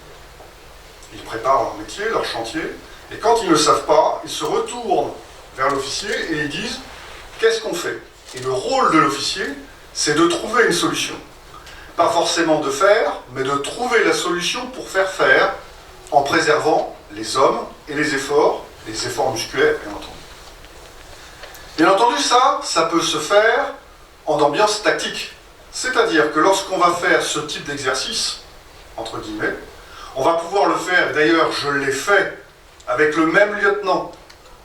Speaker 3: Ils préparent leur métier, leur chantier, et quand ils ne savent pas, ils se retournent vers l'officier et ils disent « Qu'est-ce qu'on fait ?» Et le rôle de l'officier, c'est de trouver une solution. Pas forcément de faire, mais de trouver la solution pour faire en préservant les hommes et les efforts musculaires, bien entendu. Bien entendu, ça peut se faire en ambiance tactique. C'est-à-dire que lorsqu'on va faire ce type d'exercice, entre guillemets, on va pouvoir le faire, et d'ailleurs je l'ai fait avec le même lieutenant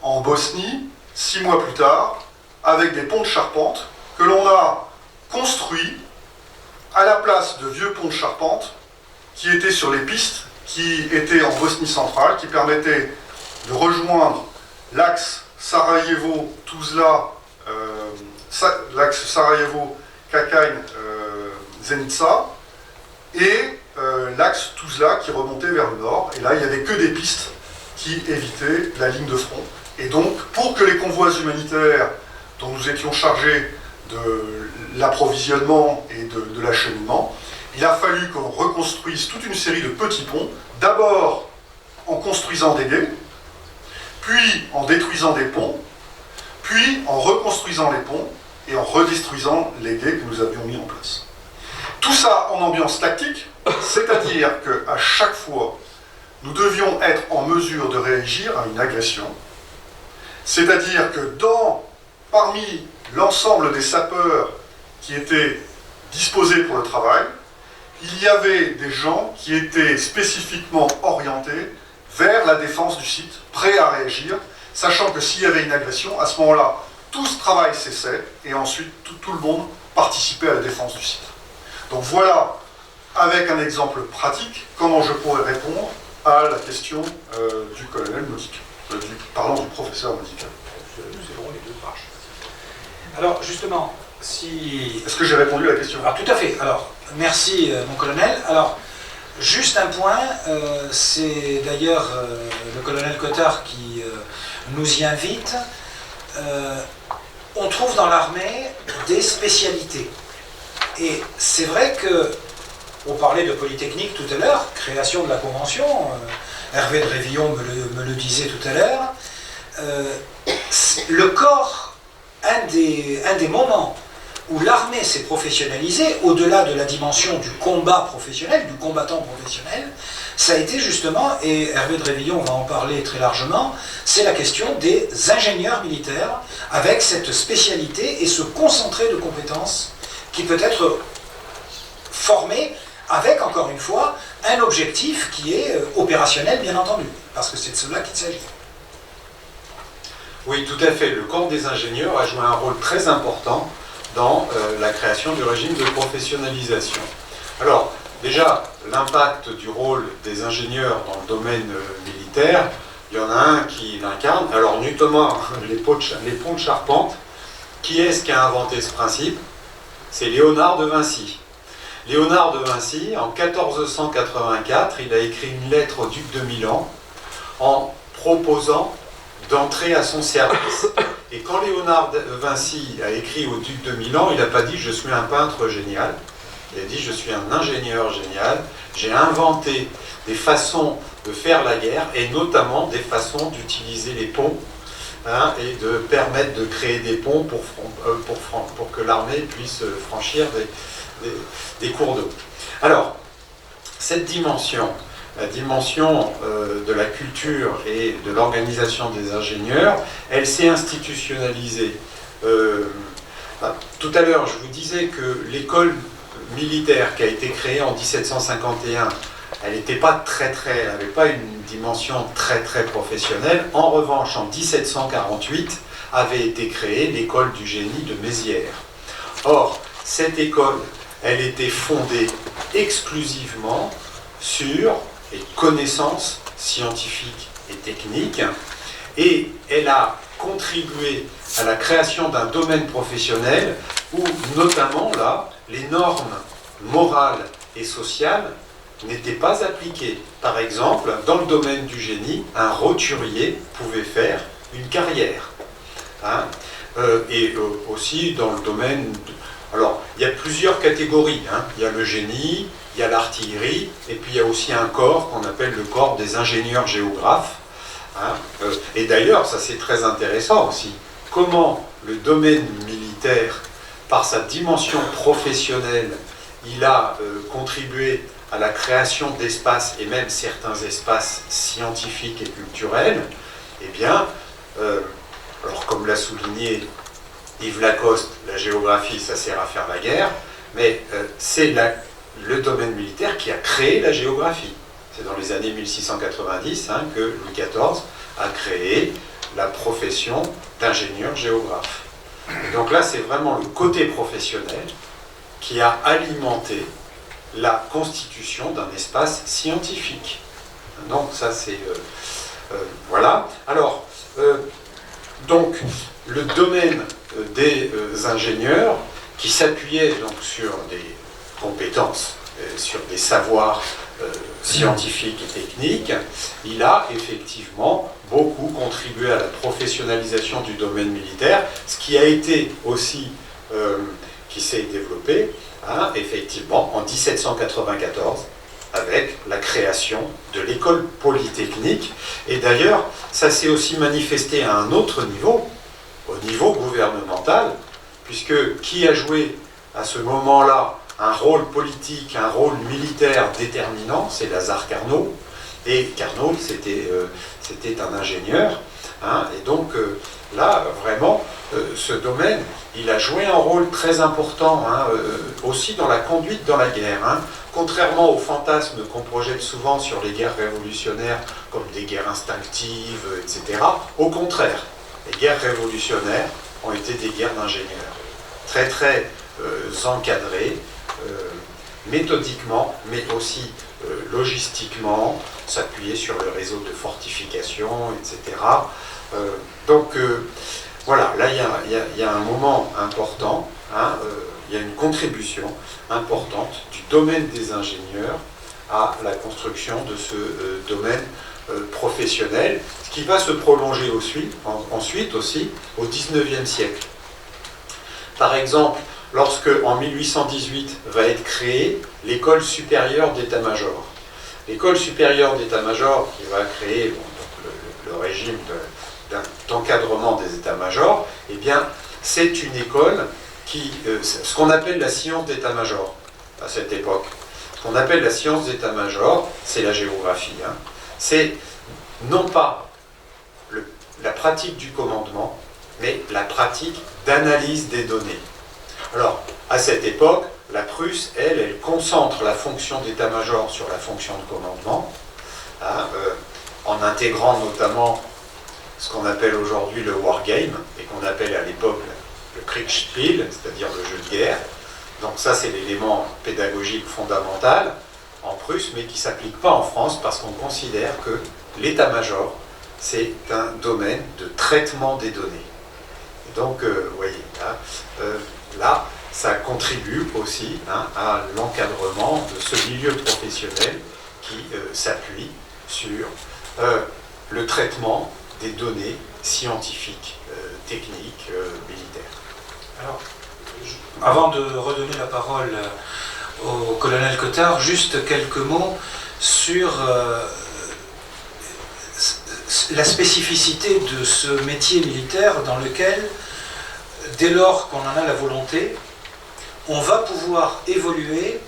Speaker 3: en Bosnie, 6 mois plus tard, avec des ponts de charpente que l'on a construits à la place de vieux ponts de charpente qui étaient sur les pistes qui était en Bosnie centrale, qui permettait de rejoindre l'axe Sarajevo-Tuzla, l'axe Sarajevo-Kakaň-Zenica, et l'axe Tuzla qui remontait vers le nord. Et là, il n'y avait que des pistes qui évitaient la ligne de front. Et donc, pour que les convois humanitaires dont nous étions chargés de l'approvisionnement et de l'acheminement, il a fallu qu'on reconstruise toute une série de petits ponts, d'abord en construisant des gués, puis en détruisant des ponts, puis en reconstruisant les ponts et en redétruisant les gués que nous avions mis en place. Tout ça en ambiance tactique, c'est-à-dire qu'à chaque fois, nous devions être en mesure de réagir à une agression, c'est-à-dire que parmi l'ensemble des sapeurs qui étaient disposés pour le travail, il y avait des gens qui étaient spécifiquement orientés vers la défense du site, prêts à réagir, sachant que s'il y avait une agression, à ce moment-là, tout ce travail cessait et ensuite tout le monde participait à la défense du site. Donc voilà, avec un exemple pratique, comment je pourrais répondre à la question du colonel Modica, du professeur Modica.
Speaker 1: Alors justement, si...
Speaker 3: Est-ce que j'ai répondu à la question?
Speaker 1: Alors tout à fait. Alors, merci mon colonel. Alors, juste un point, c'est d'ailleurs le colonel Cottard qui nous y invite. On trouve dans l'armée des spécialités. Et c'est vrai que, on parlait de Polytechnique tout à l'heure, création de la convention, Hervé de Révillon me le disait tout à l'heure, le corps, un des moments où l'armée s'est professionnalisée, au-delà de la dimension du combat professionnel, du combattant professionnel, ça a été justement, et Hervé de Révillon va en parler très largement, c'est la question des ingénieurs militaires, avec cette spécialité et ce concentré de compétences qui peut être formé avec, encore une fois, un objectif qui est opérationnel, bien entendu, parce que c'est de cela qu'il s'agit.
Speaker 2: Oui, tout à fait. Le corps des ingénieurs a joué un rôle très important dans la création du régime de professionnalisation. Alors, déjà, l'impact du rôle des ingénieurs dans le domaine militaire, il y en a un qui l'incarne. Alors, notamment les ponts de charpente. Qui est-ce qui a inventé ce principe? C'est Léonard de Vinci. Léonard de Vinci, en 1484, il a écrit une lettre au duc de Milan en proposant d'entrer à son service. Et quand Léonard de Vinci a écrit au duc de Milan, il n'a pas dit « je suis un peintre génial », il a dit « je suis un ingénieur génial, j'ai inventé des façons de faire la guerre, et notamment des façons d'utiliser les ponts, et de permettre de créer des ponts pour que l'armée puisse franchir des cours d'eau ». Alors, cette dimension, la dimension de la culture et de l'organisation des ingénieurs, elle s'est institutionnalisée. Tout à l'heure, je vous disais que l'école militaire qui a été créée en 1751, elle n'était pas elle n'avait pas une dimension très professionnelle. En revanche, en 1748, avait été créée l'école du génie de Mézières. Or, cette école, elle était fondée exclusivement sur les connaissances scientifiques et techniques, et elle a contribué à la création d'un domaine professionnel où, notamment là, les normes morales et sociales n'étaient pas appliquées. Par exemple, dans le domaine du génie, un roturier pouvait faire une carrière. Et aussi dans le domaine... Alors, il y a plusieurs catégories. Il y a le génie, il y a l'artillerie, et puis il y a aussi un corps qu'on appelle le corps des ingénieurs géographes. Et d'ailleurs, ça c'est très intéressant aussi, comment le domaine militaire, par sa dimension professionnelle, il a contribué à la création d'espaces, et même certains espaces scientifiques et culturels. Eh bien, alors comme l'a souligné Yves Lacoste, la géographie, ça sert à faire la guerre, mais c'est le domaine militaire qui a créé la géographie. C'est dans les années 1690 que Louis XIV a créé la profession d'ingénieur géographe. Et donc là, c'est vraiment le côté professionnel qui a alimenté la constitution d'un espace scientifique. Donc ça c'est... voilà. Alors, donc, le domaine des ingénieurs, qui s'appuyait donc sur des compétences, sur des savoirs scientifiques et techniques, il a effectivement beaucoup contribué à la professionnalisation du domaine militaire, ce qui a été aussi, qui s'est développé, hein, effectivement, en 1794, avec la création de l'école polytechnique. Et d'ailleurs, ça s'est aussi manifesté à un autre niveau, au niveau gouvernemental, puisque qui a joué à ce moment-là un rôle politique, un rôle militaire déterminant, c'est Lazare Carnot. Et Carnot, c'était un ingénieur. Hein, et donc là, vraiment, ce domaine, il a joué un rôle très important, hein, aussi dans la conduite dans la guerre. Hein. Contrairement aux fantasmes qu'on projette souvent sur les guerres révolutionnaires comme des guerres instinctives, etc., au contraire, les guerres révolutionnaires ont été des guerres d'ingénieurs, très très encadrées, méthodiquement, mais aussi logistiquement, s'appuyer sur le réseau de fortification, etc. Voilà, là il y a un moment important, hein, il y a une contribution importante du domaine des ingénieurs à la construction de ce domaine professionnel, ce qui va se prolonger ensuite aussi au XIXe siècle. Par exemple, lorsque en 1818 va être créée l'école supérieure d'état-major. L'école supérieure d'état-major qui va créer le régime d'encadrement des états-majors, eh bien, c'est une école qui, ce qu'on appelle la science d'état-major à cette époque. Ce qu'on appelle la science d'état-major, c'est la géographie. Hein. C'est non pas la pratique du commandement, mais la pratique d'analyse des données. Alors, à cette époque, la Prusse, elle concentre la fonction d'état-major sur la fonction de commandement, hein, en intégrant notamment ce qu'on appelle aujourd'hui le wargame, et qu'on appelle à l'époque le Kriegspiel, c'est-à-dire le jeu de guerre. Donc ça, c'est l'élément pédagogique fondamental en Prusse, mais qui ne s'applique pas en France, parce qu'on considère que l'état-major, c'est un domaine de traitement des données. Et donc, vous voyez, là, ça contribue aussi, hein, à l'encadrement de ce milieu professionnel qui s'appuie sur le traitement des données scientifiques, techniques, militaires.
Speaker 1: Alors, avant de redonner la parole au colonel Cottard, juste quelques mots sur la spécificité de ce métier militaire dans lequel, dès lors qu'on en a la volonté, on va pouvoir évoluer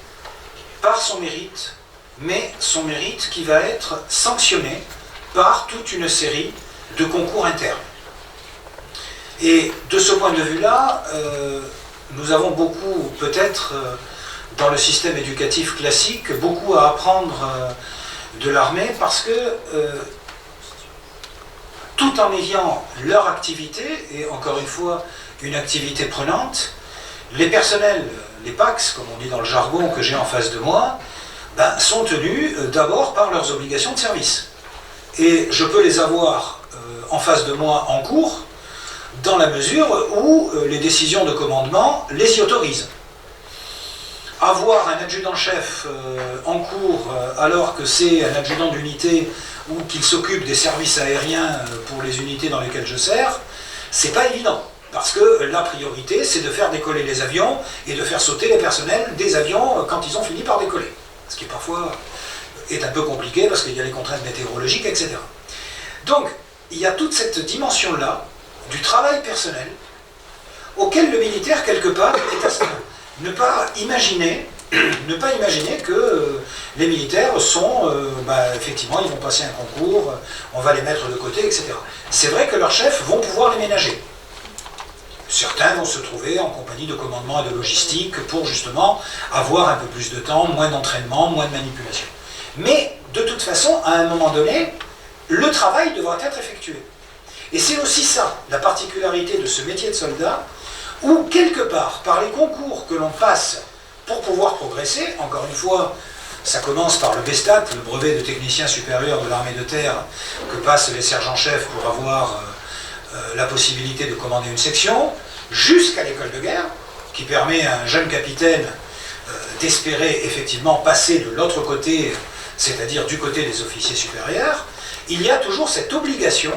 Speaker 1: par son mérite, mais son mérite qui va être sanctionné par toute une série de concours internes. Et de ce point de vue-là, nous avons beaucoup, peut-être, dans le système éducatif classique, beaucoup à apprendre de l'armée, parce que tout en ayant leur activité, et encore une fois, une activité prenante, les personnels, les PAX, comme on dit dans le jargon que j'ai en face de moi, sont tenus d'abord par leurs obligations de service. Et je peux les avoir en face de moi en cours, dans la mesure où les décisions de commandement les y autorisent. Avoir un adjudant-chef en cours alors que c'est un adjudant d'unité ou qu'il s'occupe des services aériens pour les unités dans lesquelles je sers, c'est pas évident. Parce que la priorité, c'est de faire décoller les avions et de faire sauter les personnels des avions quand ils ont fini par décoller. Ce qui parfois est un peu compliqué parce qu'il y a les contraintes météorologiques, etc. Donc, il y a toute cette dimension-là du travail personnel auquel le militaire, quelque part, est astreint. Ne pas imaginer que les militaires sont, effectivement, ils vont passer un concours, on va les mettre de côté, etc. C'est vrai que leurs chefs vont pouvoir les ménager. Certains vont se trouver en compagnie de commandement et de logistique pour justement avoir un peu plus de temps, moins d'entraînement, moins de manipulation. Mais de toute façon, à un moment donné, le travail devra être effectué. Et c'est aussi ça, la particularité de ce métier de soldat, où quelque part, par les concours que l'on passe pour pouvoir progresser, encore une fois, Ça commence par le BESTAT, le brevet de technicien supérieur de l'armée de terre que passent les sergents-chefs pour avoir la possibilité de commander une section, jusqu'à l'école de guerre, qui permet à un jeune capitaine d'espérer effectivement passer de l'autre côté, c'est-à-dire du côté des officiers supérieurs. Il y a toujours cette obligation,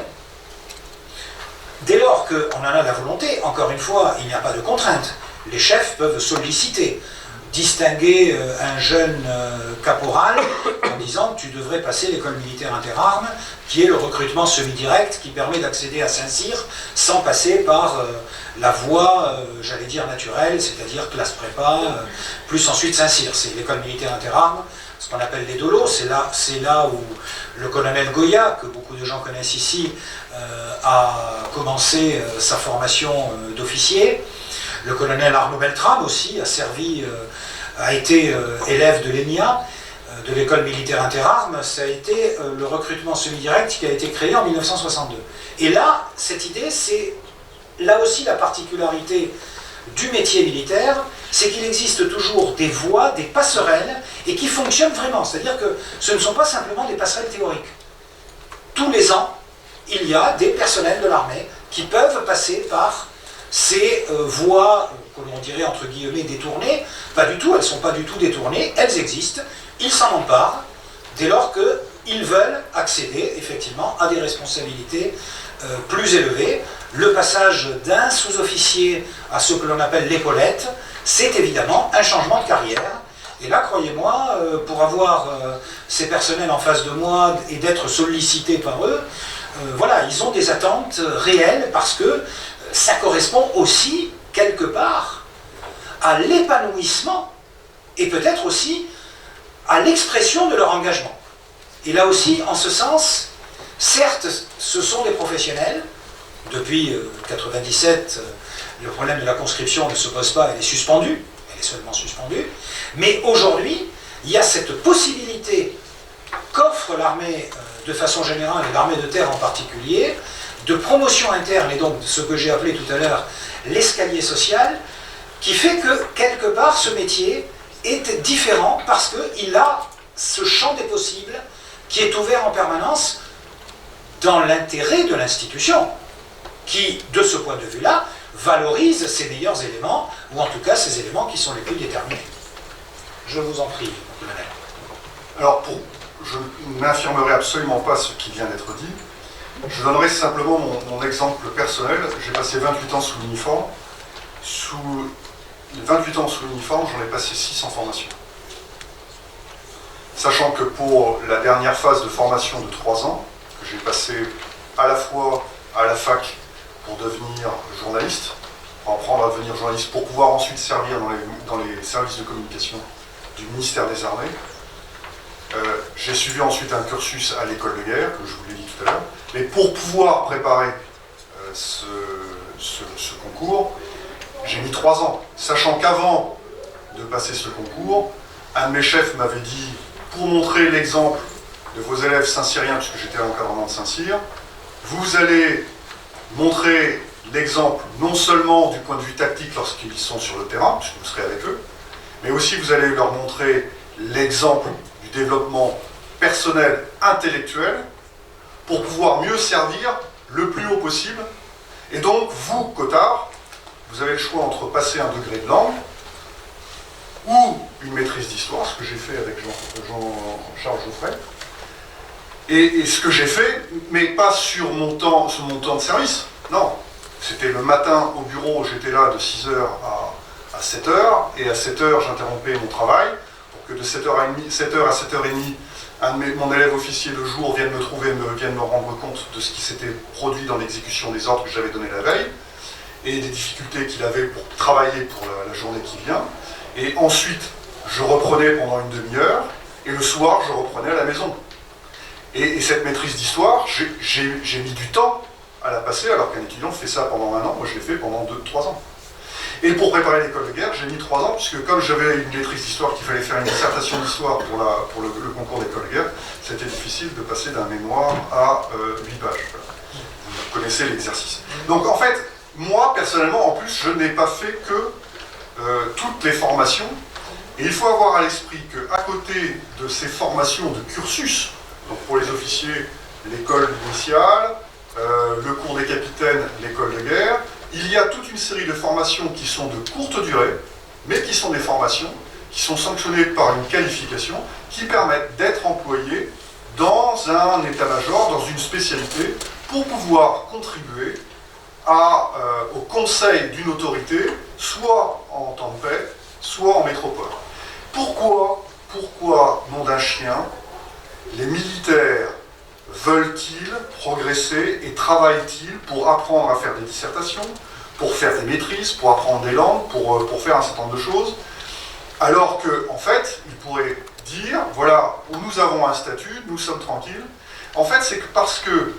Speaker 1: dès lors qu'on en a la volonté, encore une fois, il n'y a pas de contrainte. Les chefs peuvent solliciter, distinguer un jeune caporal en disant tu devrais passer l'école militaire interarmes, qui est le recrutement semi-direct qui permet d'accéder à Saint-Cyr sans passer par la voie, j'allais dire naturelle, c'est-à-dire classe prépa, plus ensuite Saint-Cyr. C'est l'école militaire interarmes, ce qu'on appelle les dolos, c'est là où le colonel Goya, que beaucoup de gens connaissent ici, a commencé sa formation d'officier. Le colonel Arnaud Beltrame aussi a été élève de l'ENIA, de l'école militaire interarmes. Ça a été le recrutement semi-direct qui a été créé en 1962. Et là, cette idée, c'est là aussi la particularité du métier militaire, c'est qu'il existe toujours des voies, des passerelles, et qui fonctionnent vraiment. C'est-à-dire que ce ne sont pas simplement des passerelles théoriques. Tous les ans, il y a des personnels de l'armée qui peuvent passer par ces voies, que l'on dirait entre guillemets détournées. Pas du tout, elles ne sont pas du tout détournées, elles existent, ils s'en emparent, dès lors qu'ils veulent accéder effectivement à des responsabilités plus élevées. Le passage d'un sous-officier à ce que l'on appelle l'épaulette, c'est évidemment un changement de carrière. Et là, croyez-moi, pour avoir ces personnels en face de moi et d'être sollicités par eux, voilà, ils ont des attentes réelles parce que ça correspond aussi, quelque part, à l'épanouissement et peut-être aussi à l'expression de leur engagement. Et là aussi, en ce sens, certes, ce sont des professionnels. Depuis 1997, le problème de la conscription ne se pose pas, elle est suspendue, elle est seulement suspendue. Mais aujourd'hui, il y a cette possibilité qu'offre l'armée de façon générale, et l'armée de terre en particulier, de promotion interne, et donc ce que j'ai appelé tout à l'heure l'escalier social, qui fait que, quelque part, ce métier est différent parce qu'il a ce champ des possibles qui est ouvert en permanence dans l'intérêt de l'institution, qui, de ce point de vue-là, valorise ses meilleurs éléments, ou en tout cas ces éléments qui sont les plus déterminés. Je vous en prie, colonel.
Speaker 3: Alors, je n'affirmerai absolument pas ce qui vient d'être dit. Je donnerai simplement mon exemple personnel. J'ai passé 28 ans sous l'uniforme. Sous les 28 ans sous l'uniforme, j'en ai passé 6 en formation. Sachant que pour la dernière phase de formation de 3 ans, que j'ai passé à la fois à la fac pour devenir journaliste, pour apprendre à devenir journaliste, pour pouvoir ensuite servir dans les services de communication du ministère des Armées. J'ai suivi ensuite un cursus à l'école de guerre, que je vous l'ai dit tout à l'heure. Mais pour pouvoir préparer ce concours, j'ai mis 3 ans. Sachant qu'avant de passer ce concours, un de mes chefs m'avait dit, pour montrer l'exemple de vos élèves saint-cyriens, puisque j'étais à l'encadrement de Saint-Cyr, vous allez montrer l'exemple non seulement du point de vue tactique lorsqu'ils sont sur le terrain, puisque vous serez avec eux, mais aussi vous allez leur montrer l'exemple du développement personnel, intellectuel, pour pouvoir mieux servir le plus haut possible. Et donc, vous, Cottard, vous avez le choix entre passer un degré de langue ou une maîtrise d'histoire, ce que j'ai fait avec Jean-Charles Geoffrey. Et ce que j'ai fait, mais pas sur mon temps de service, non. C'était le matin au bureau, j'étais là de 6h à 7h, et à 7h j'interrompais mon travail, pour que de 7h à 7h30, mon élève officier de jour vienne me trouver, vienne me rendre compte de ce qui s'était produit dans l'exécution des ordres que j'avais donnés la veille, et des difficultés qu'il avait pour travailler pour la journée qui vient. Et ensuite, je reprenais pendant une demi-heure, et le soir, je reprenais à la maison. Et cette maîtrise d'histoire, j'ai mis du temps à la passer, alors qu'un étudiant fait ça pendant 1 an, moi je l'ai fait pendant 2-3 ans. Et pour préparer l'école de guerre, j'ai mis 3 ans, puisque comme j'avais une maîtrise d'histoire qu'il fallait faire une dissertation d'histoire pour le concours d'école de guerre, c'était difficile de passer d'un mémoire à 8 pages. Vous connaissez l'exercice. Donc en fait, moi personnellement, en plus, je n'ai pas fait que toutes les formations Et il faut avoir à l'esprit qu'à côté de ces formations de cursus, donc pour les officiers, l'école initiale, le cours des capitaines, l'école de guerre, il y a toute une série de formations qui sont de courte durée, mais qui sont des formations qui sont sanctionnées par une qualification qui permettent d'être employés dans un état-major, dans une spécialité, pour pouvoir contribuer au conseil d'une autorité, soit en temps de paix, soit en métropole. Pourquoi, nom d'un chien, les militaires veulent-ils progresser et travaillent-ils pour apprendre à faire des dissertations, pour faire des maîtrises, pour apprendre des langues, pour faire un certain nombre de choses, alors qu'en fait, ils pourraient dire, voilà, nous avons un statut, nous sommes tranquilles. En fait, c'est parce que,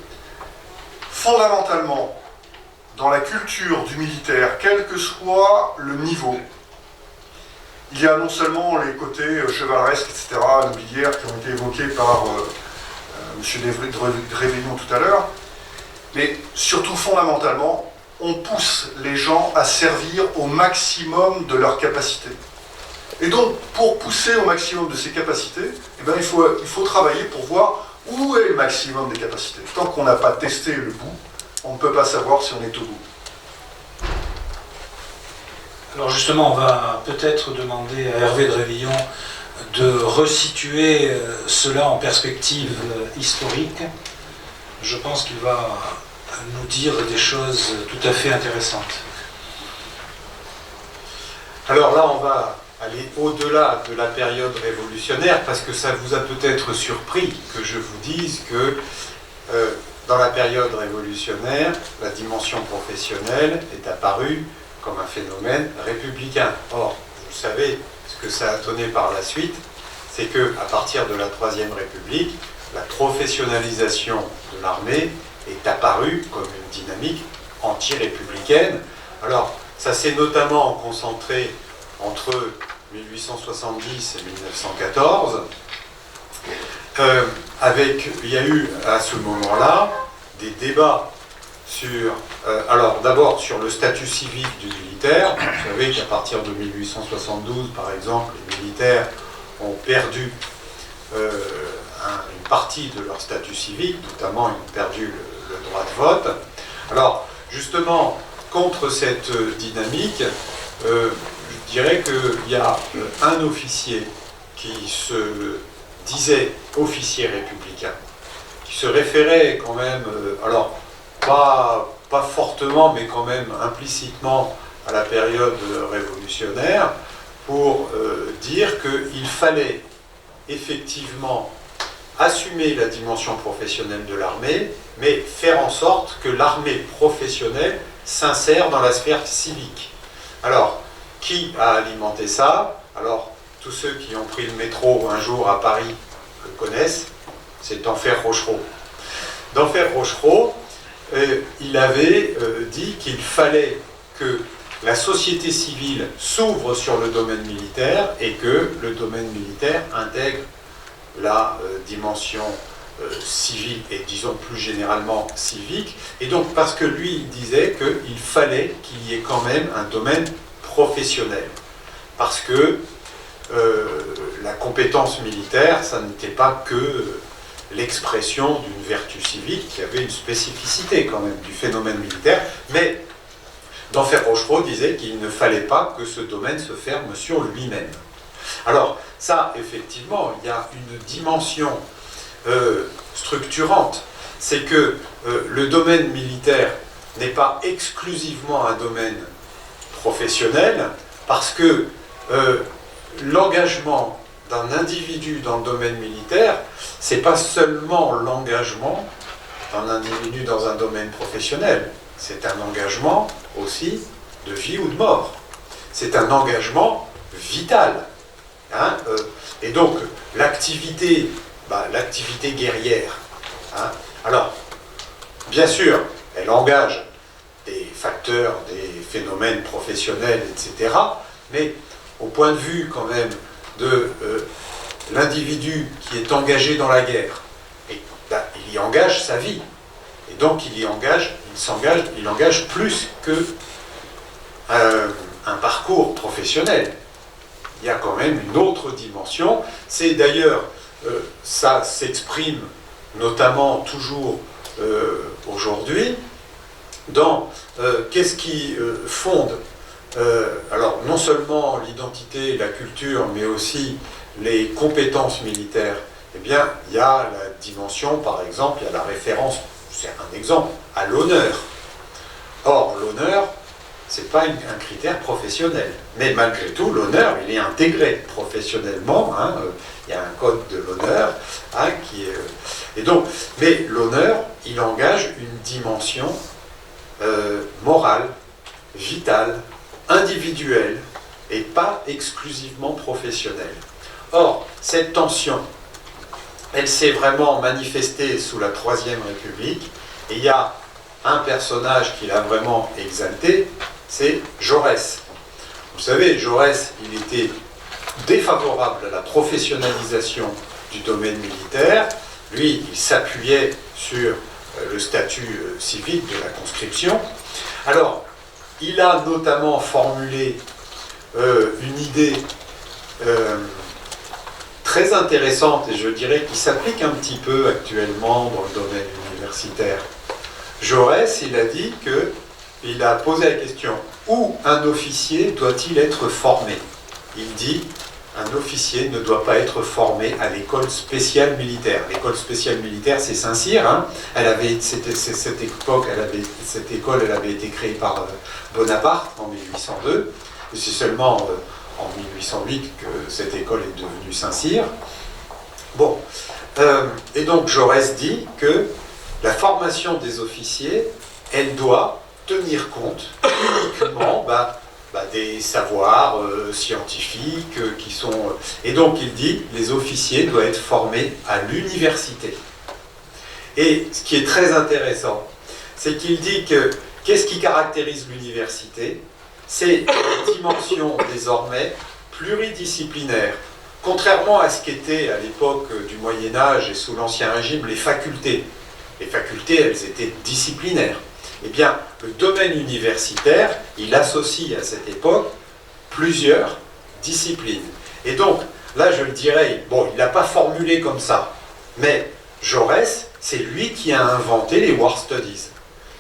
Speaker 3: fondamentalement, dans la culture du militaire, quel que soit le niveau, il y a non seulement les côtés chevaleresques, etc., nobiliaires, qui ont été évoqués par M. Réveillon tout à l'heure, mais surtout fondamentalement, on pousse les gens à servir au maximum de leurs capacités. Et donc, pour pousser au maximum de ses capacités, eh bien, il faut travailler pour voir où est le maximum des capacités. Tant qu'on n'a pas testé le bout, on ne peut pas savoir si on est au bout.
Speaker 1: Alors justement, on va peut-être demander à Hervé de Révillon de resituer cela en perspective historique. Je pense qu'il va nous dire des choses tout à fait intéressantes.
Speaker 2: Alors là, on va aller au-delà de la période révolutionnaire, parce que ça vous a peut-être surpris que je vous dise que dans la période révolutionnaire, la dimension professionnelle est apparue comme un phénomène républicain. Or, vous savez, ce que ça a donné par la suite, c'est qu'à partir de la Troisième République, la professionnalisation de l'armée est apparue comme une dynamique anti-républicaine. Alors, ça s'est notamment concentré entre 1870 et 1914, il y a eu à ce moment-là des débats sur, alors d'abord sur le statut civique du militaire. Vous savez qu'à partir de 1872, par exemple, les militaires ont perdu une partie de leur statut civique, notamment ils ont perdu le droit de vote. Alors, justement, contre cette dynamique, je dirais qu'il y a un officier qui se disait officier républicain, qui se référait quand même, alors pas fortement, mais quand même implicitement à la période révolutionnaire, pour dire qu'il fallait effectivement assumer la dimension professionnelle de l'armée, mais faire en sorte que l'armée professionnelle s'insère dans la sphère civique. Alors, qui a alimenté ça? Alors, tous ceux qui ont pris le métro un jour à Paris le connaissent, c'est Denfert Rochereau. Denfert Rochereau, il avait dit qu'il fallait que la société civile s'ouvre sur le domaine militaire et que le domaine militaire intègre la dimension civile et disons plus généralement civique. Et donc parce que lui il disait qu'il fallait qu'il y ait quand même un domaine professionnel. Parce que la compétence militaire, ça n'était pas que l'expression d'une vertu civique qui avait une spécificité quand même du phénomène militaire, mais Denfert Rochereau disait qu'il ne fallait pas que ce domaine se ferme sur lui-même. Alors ça, effectivement, il y a une dimension structurante, c'est que le domaine militaire n'est pas exclusivement un domaine professionnel, parce que l'engagement d'un individu dans le domaine militaire, c'est pas seulement l'engagement d'un individu dans un domaine professionnel, c'est un engagement aussi de vie ou de mort. C'est un engagement vital. Hein, et donc, l'activité guerrière, hein, alors, bien sûr, elle engage des facteurs, des phénomènes professionnels, etc., mais au point de vue quand même de l'individu qui est engagé dans la guerre, et, il y engage sa vie, et donc il engage plus que un parcours professionnel. il y a quand même une autre dimension. C'est d'ailleurs, ça s'exprime notamment toujours aujourd'hui dans qu'est-ce qui fonde alors non seulement l'identité, la culture, mais aussi les compétences militaires. Eh bien, il y a la dimension, par exemple, il y a la référence, c'est un exemple, à l'honneur. Or, l'honneur, ce n'est pas un critère professionnel. Mais malgré tout, l'honneur, il est intégré professionnellement. Hein, il y a un code de l'honneur hein, qui est... Et donc, mais l'honneur, il engage une dimension morale, vitale, individuelle, et pas exclusivement professionnelle. Or, cette tension, elle s'est vraiment manifestée sous la Troisième République, et il y a un personnage qui l'a vraiment exalté, c'est Jaurès. Vous savez, Jaurès, il était défavorable à la professionnalisation du domaine militaire. Lui, il s'appuyait sur le statut civique de la conscription. Alors, il a notamment formulé une idée très intéressante, et je dirais qui s'applique un petit peu actuellement dans le domaine universitaire. Jaurès, il a dit que, il a posé la question, où un officier doit-il être formé? Il dit, un officier ne doit pas être formé à l'école spéciale militaire. L'école spéciale militaire, c'est Saint-Cyr. Hein. Cette école, elle avait été créée par Bonaparte en 1802. Et c'est seulement en 1808 que cette école est devenue Saint-Cyr. Bon. Et donc Jaurès dit que la formation des officiers, elle doit tenir compte uniquement des savoirs scientifiques qui sont... Et donc il dit, les officiers doivent être formés à l'université. Et ce qui est très intéressant, c'est qu'il dit que qu'est-ce qui caractérise l'université? C'est une dimension désormais pluridisciplinaire. Contrairement à ce qu'étaient à l'époque du Moyen-Âge et sous l'Ancien Régime les facultés. Les facultés, elles étaient disciplinaires. Eh bien, le domaine universitaire, il associe à cette époque plusieurs disciplines. Et donc, là, je le dirais, bon, il n'a pas formulé comme ça, mais Jaurès, c'est lui qui a inventé les War Studies,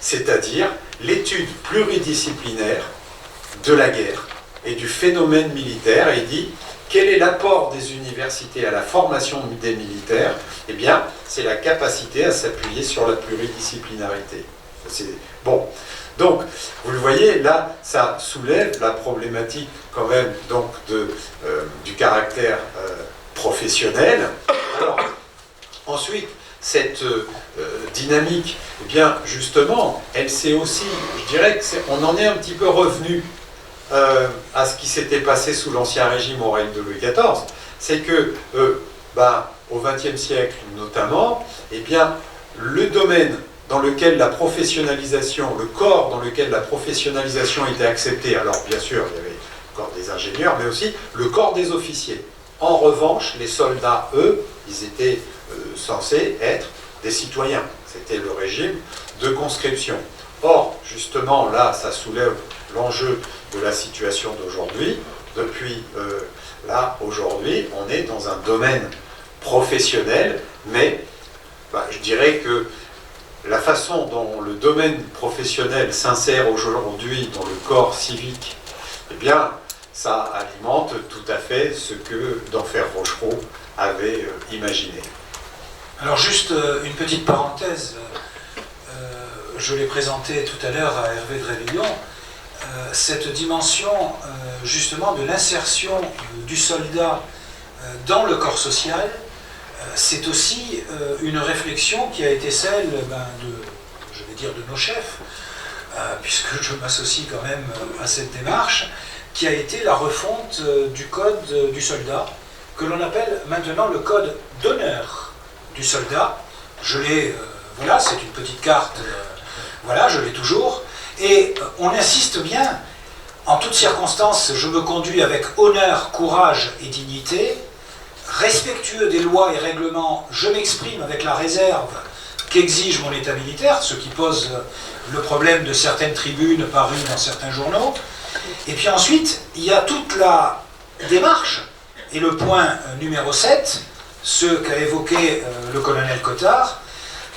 Speaker 2: c'est-à-dire l'étude pluridisciplinaire de la guerre et du phénomène militaire, et il dit, quel est l'apport des universités à la formation des militaires? Eh bien, c'est la capacité à s'appuyer sur la pluridisciplinarité. Bon, donc, vous le voyez, là, ça soulève la problématique quand même donc, du caractère professionnel. Alors, ensuite, cette dynamique, eh bien, justement, elle s'est aussi, je dirais qu'on en est un petit peu revenu à ce qui s'était passé sous l'Ancien Régime au règne de Louis XIV, c'est que, au XXe siècle notamment, eh bien, le domaine dans lequel la professionnalisation, le corps dans lequel la professionnalisation était acceptée, alors bien sûr, il y avait le corps des ingénieurs, mais aussi le corps des officiers. En revanche, les soldats, eux, ils étaient censés être des citoyens. C'était le régime de conscription. Or, justement, là, ça soulève l'enjeu de la situation d'aujourd'hui. Depuis là, aujourd'hui, on est dans un domaine professionnel, mais je dirais que la façon dont le domaine professionnel s'insère aujourd'hui dans le corps civique, eh bien, ça alimente tout à fait ce que Denfert Rochereau avait imaginé.
Speaker 1: Alors juste une petite parenthèse, je l'ai présenté tout à l'heure à Hervé de Réveillon, cette dimension justement de l'insertion du soldat dans le corps social, c'est aussi une réflexion qui a été celle de nos chefs, puisque je m'associe quand même à cette démarche, qui a été la refonte du code du soldat, que l'on appelle maintenant le code d'honneur du soldat. Je l'ai, voilà, c'est une petite carte, voilà, je l'ai toujours, et on insiste bien, en toutes circonstances, je me conduis avec honneur, courage et dignité, respectueux des lois et règlements, je m'exprime avec la réserve qu'exige mon état militaire, ce qui pose le problème de certaines tribunes parues dans certains journaux. Et puis ensuite, il y a toute la démarche. Et le point numéro 7, ce qu'a évoqué le colonel Cottard,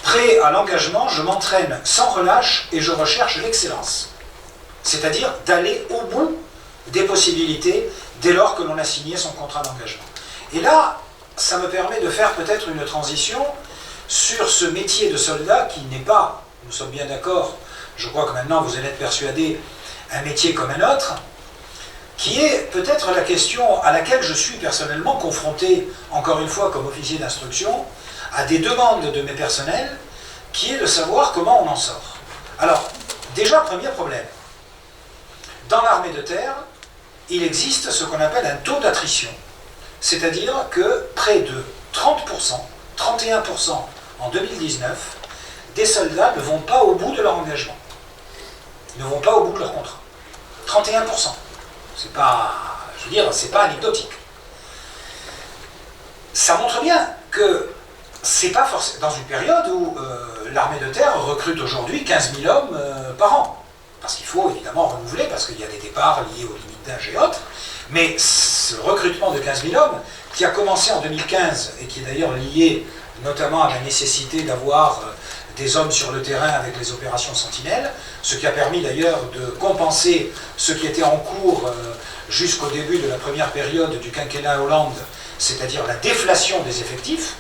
Speaker 1: prêt à l'engagement, je m'entraîne sans relâche et je recherche l'excellence. C'est-à-dire d'aller au bout des possibilités dès lors que l'on a signé son contrat d'engagement. Et là, ça me permet de faire peut-être une transition sur ce métier de soldat qui n'est pas, nous sommes bien d'accord, je crois que maintenant vous allez être persuadés, un métier comme un autre, qui est peut-être la question à laquelle je suis personnellement confronté, encore une fois comme officier d'instruction, à des demandes de mes personnels, qui est de savoir comment on en sort. Alors, déjà, premier problème. Dans l'armée de terre, il existe ce qu'on appelle un taux d'attrition. C'est-à-dire que près de 30%, 31% en 2019, des soldats ne vont pas au bout de leur engagement. Ne vont pas au bout de leur contrat. 31%. C'est pas, je veux dire, c'est pas anecdotique. Ça montre bien que c'est pas forcément dans une période où l'armée de terre recrute aujourd'hui 15 000 hommes par an. Parce qu'il faut évidemment renouveler, parce qu'il y a des départs liés aux limites d'âge et autres. Mais ce recrutement de 15 000 hommes, qui a commencé en 2015, et qui est d'ailleurs lié notamment à la nécessité d'avoir des hommes sur le terrain avec les opérations Sentinelle, ce qui a permis d'ailleurs de compenser ce qui était en cours jusqu'au début de la première période du quinquennat Hollande, c'est-à-dire la déflation des effectifs.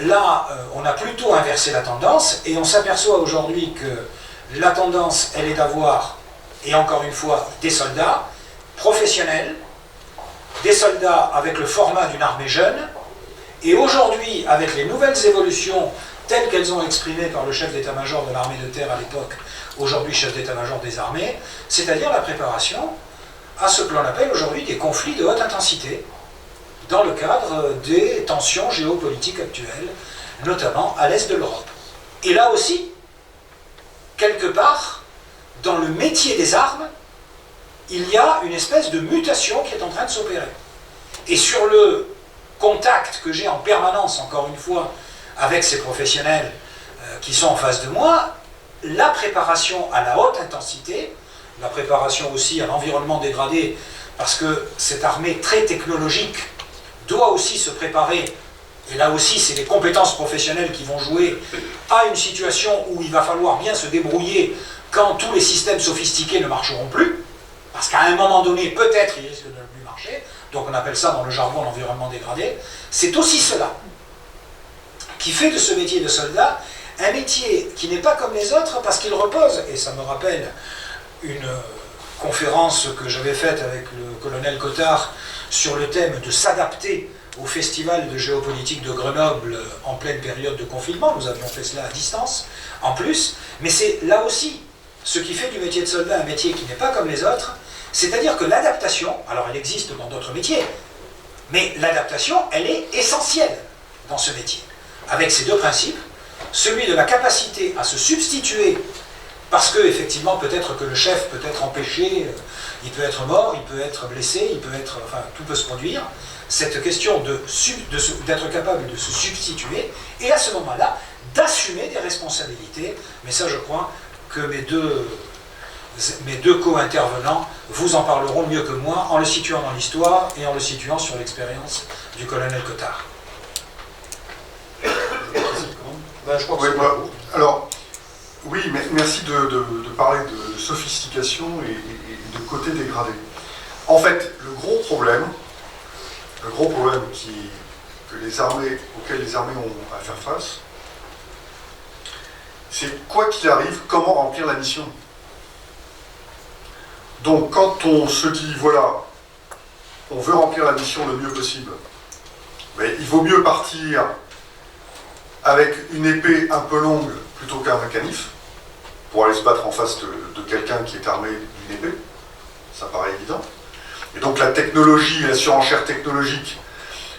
Speaker 1: Là, on a plutôt inversé la tendance, et on s'aperçoit aujourd'hui que la tendance, elle est d'avoir, et encore une fois, des soldats professionnels, des soldats avec le format d'une armée jeune, et aujourd'hui, avec les nouvelles évolutions telles qu'elles ont exprimées par le chef d'état-major de l'armée de terre à l'époque, aujourd'hui chef d'état-major des armées, c'est-à-dire la préparation à ce que l'on appelle aujourd'hui des conflits de haute intensité, dans le cadre des tensions géopolitiques actuelles, notamment à l'est de l'Europe. Et là aussi, quelque part, dans le métier des armes, il y a une espèce de mutation qui est en train de s'opérer. Et sur le contact que j'ai en permanence, encore une fois, avec ces professionnels qui sont en face de moi, la préparation à la haute intensité, la préparation aussi à l'environnement dégradé, parce que cette armée très technologique doit aussi se préparer, et là aussi c'est les compétences professionnelles qui vont jouer, à une situation où il va falloir bien se débrouiller quand tous les systèmes sophistiqués ne marcheront plus, parce qu'à un moment donné, peut-être il risque de ne plus marcher, donc on appelle ça dans le jargon l'environnement dégradé. C'est aussi cela qui fait de ce métier de soldat un métier qui n'est pas comme les autres, parce qu'il repose, et ça me rappelle une conférence que j'avais faite avec le colonel Cottard sur le thème de s'adapter au festival de géopolitique de Grenoble en pleine période de confinement. Nous avions fait cela à distance en plus, mais c'est là aussi ce qui fait du métier de soldat un métier qui n'est pas comme les autres, c'est-à-dire que l'adaptation, alors elle existe dans d'autres métiers, mais l'adaptation, elle est essentielle dans ce métier, avec ces deux principes, celui de la capacité à se substituer, parce que effectivement peut-être que le chef peut être empêché, il peut être mort, il peut être blessé, il peut être, enfin tout peut se produire, cette question d'être capable de se substituer, et à ce moment-là, d'assumer des responsabilités, mais ça je crois que mes deux co-intervenants vous en parleront mieux que moi, en le situant dans l'histoire et en le situant sur l'expérience du colonel Cottard.
Speaker 3: Je crois que alors, oui, mais merci de parler de sophistication et de côté dégradé. En fait, le gros problème auquel les armées ont à faire face, c'est quoi qu'il arrive, comment remplir la mission. Donc quand on se dit, voilà, on veut remplir la mission le mieux possible, mais il vaut mieux partir avec une épée un peu longue plutôt qu'un canif, pour aller se battre en face de quelqu'un qui est armé d'une épée, ça paraît évident. Et donc la technologie, la surenchère technologique,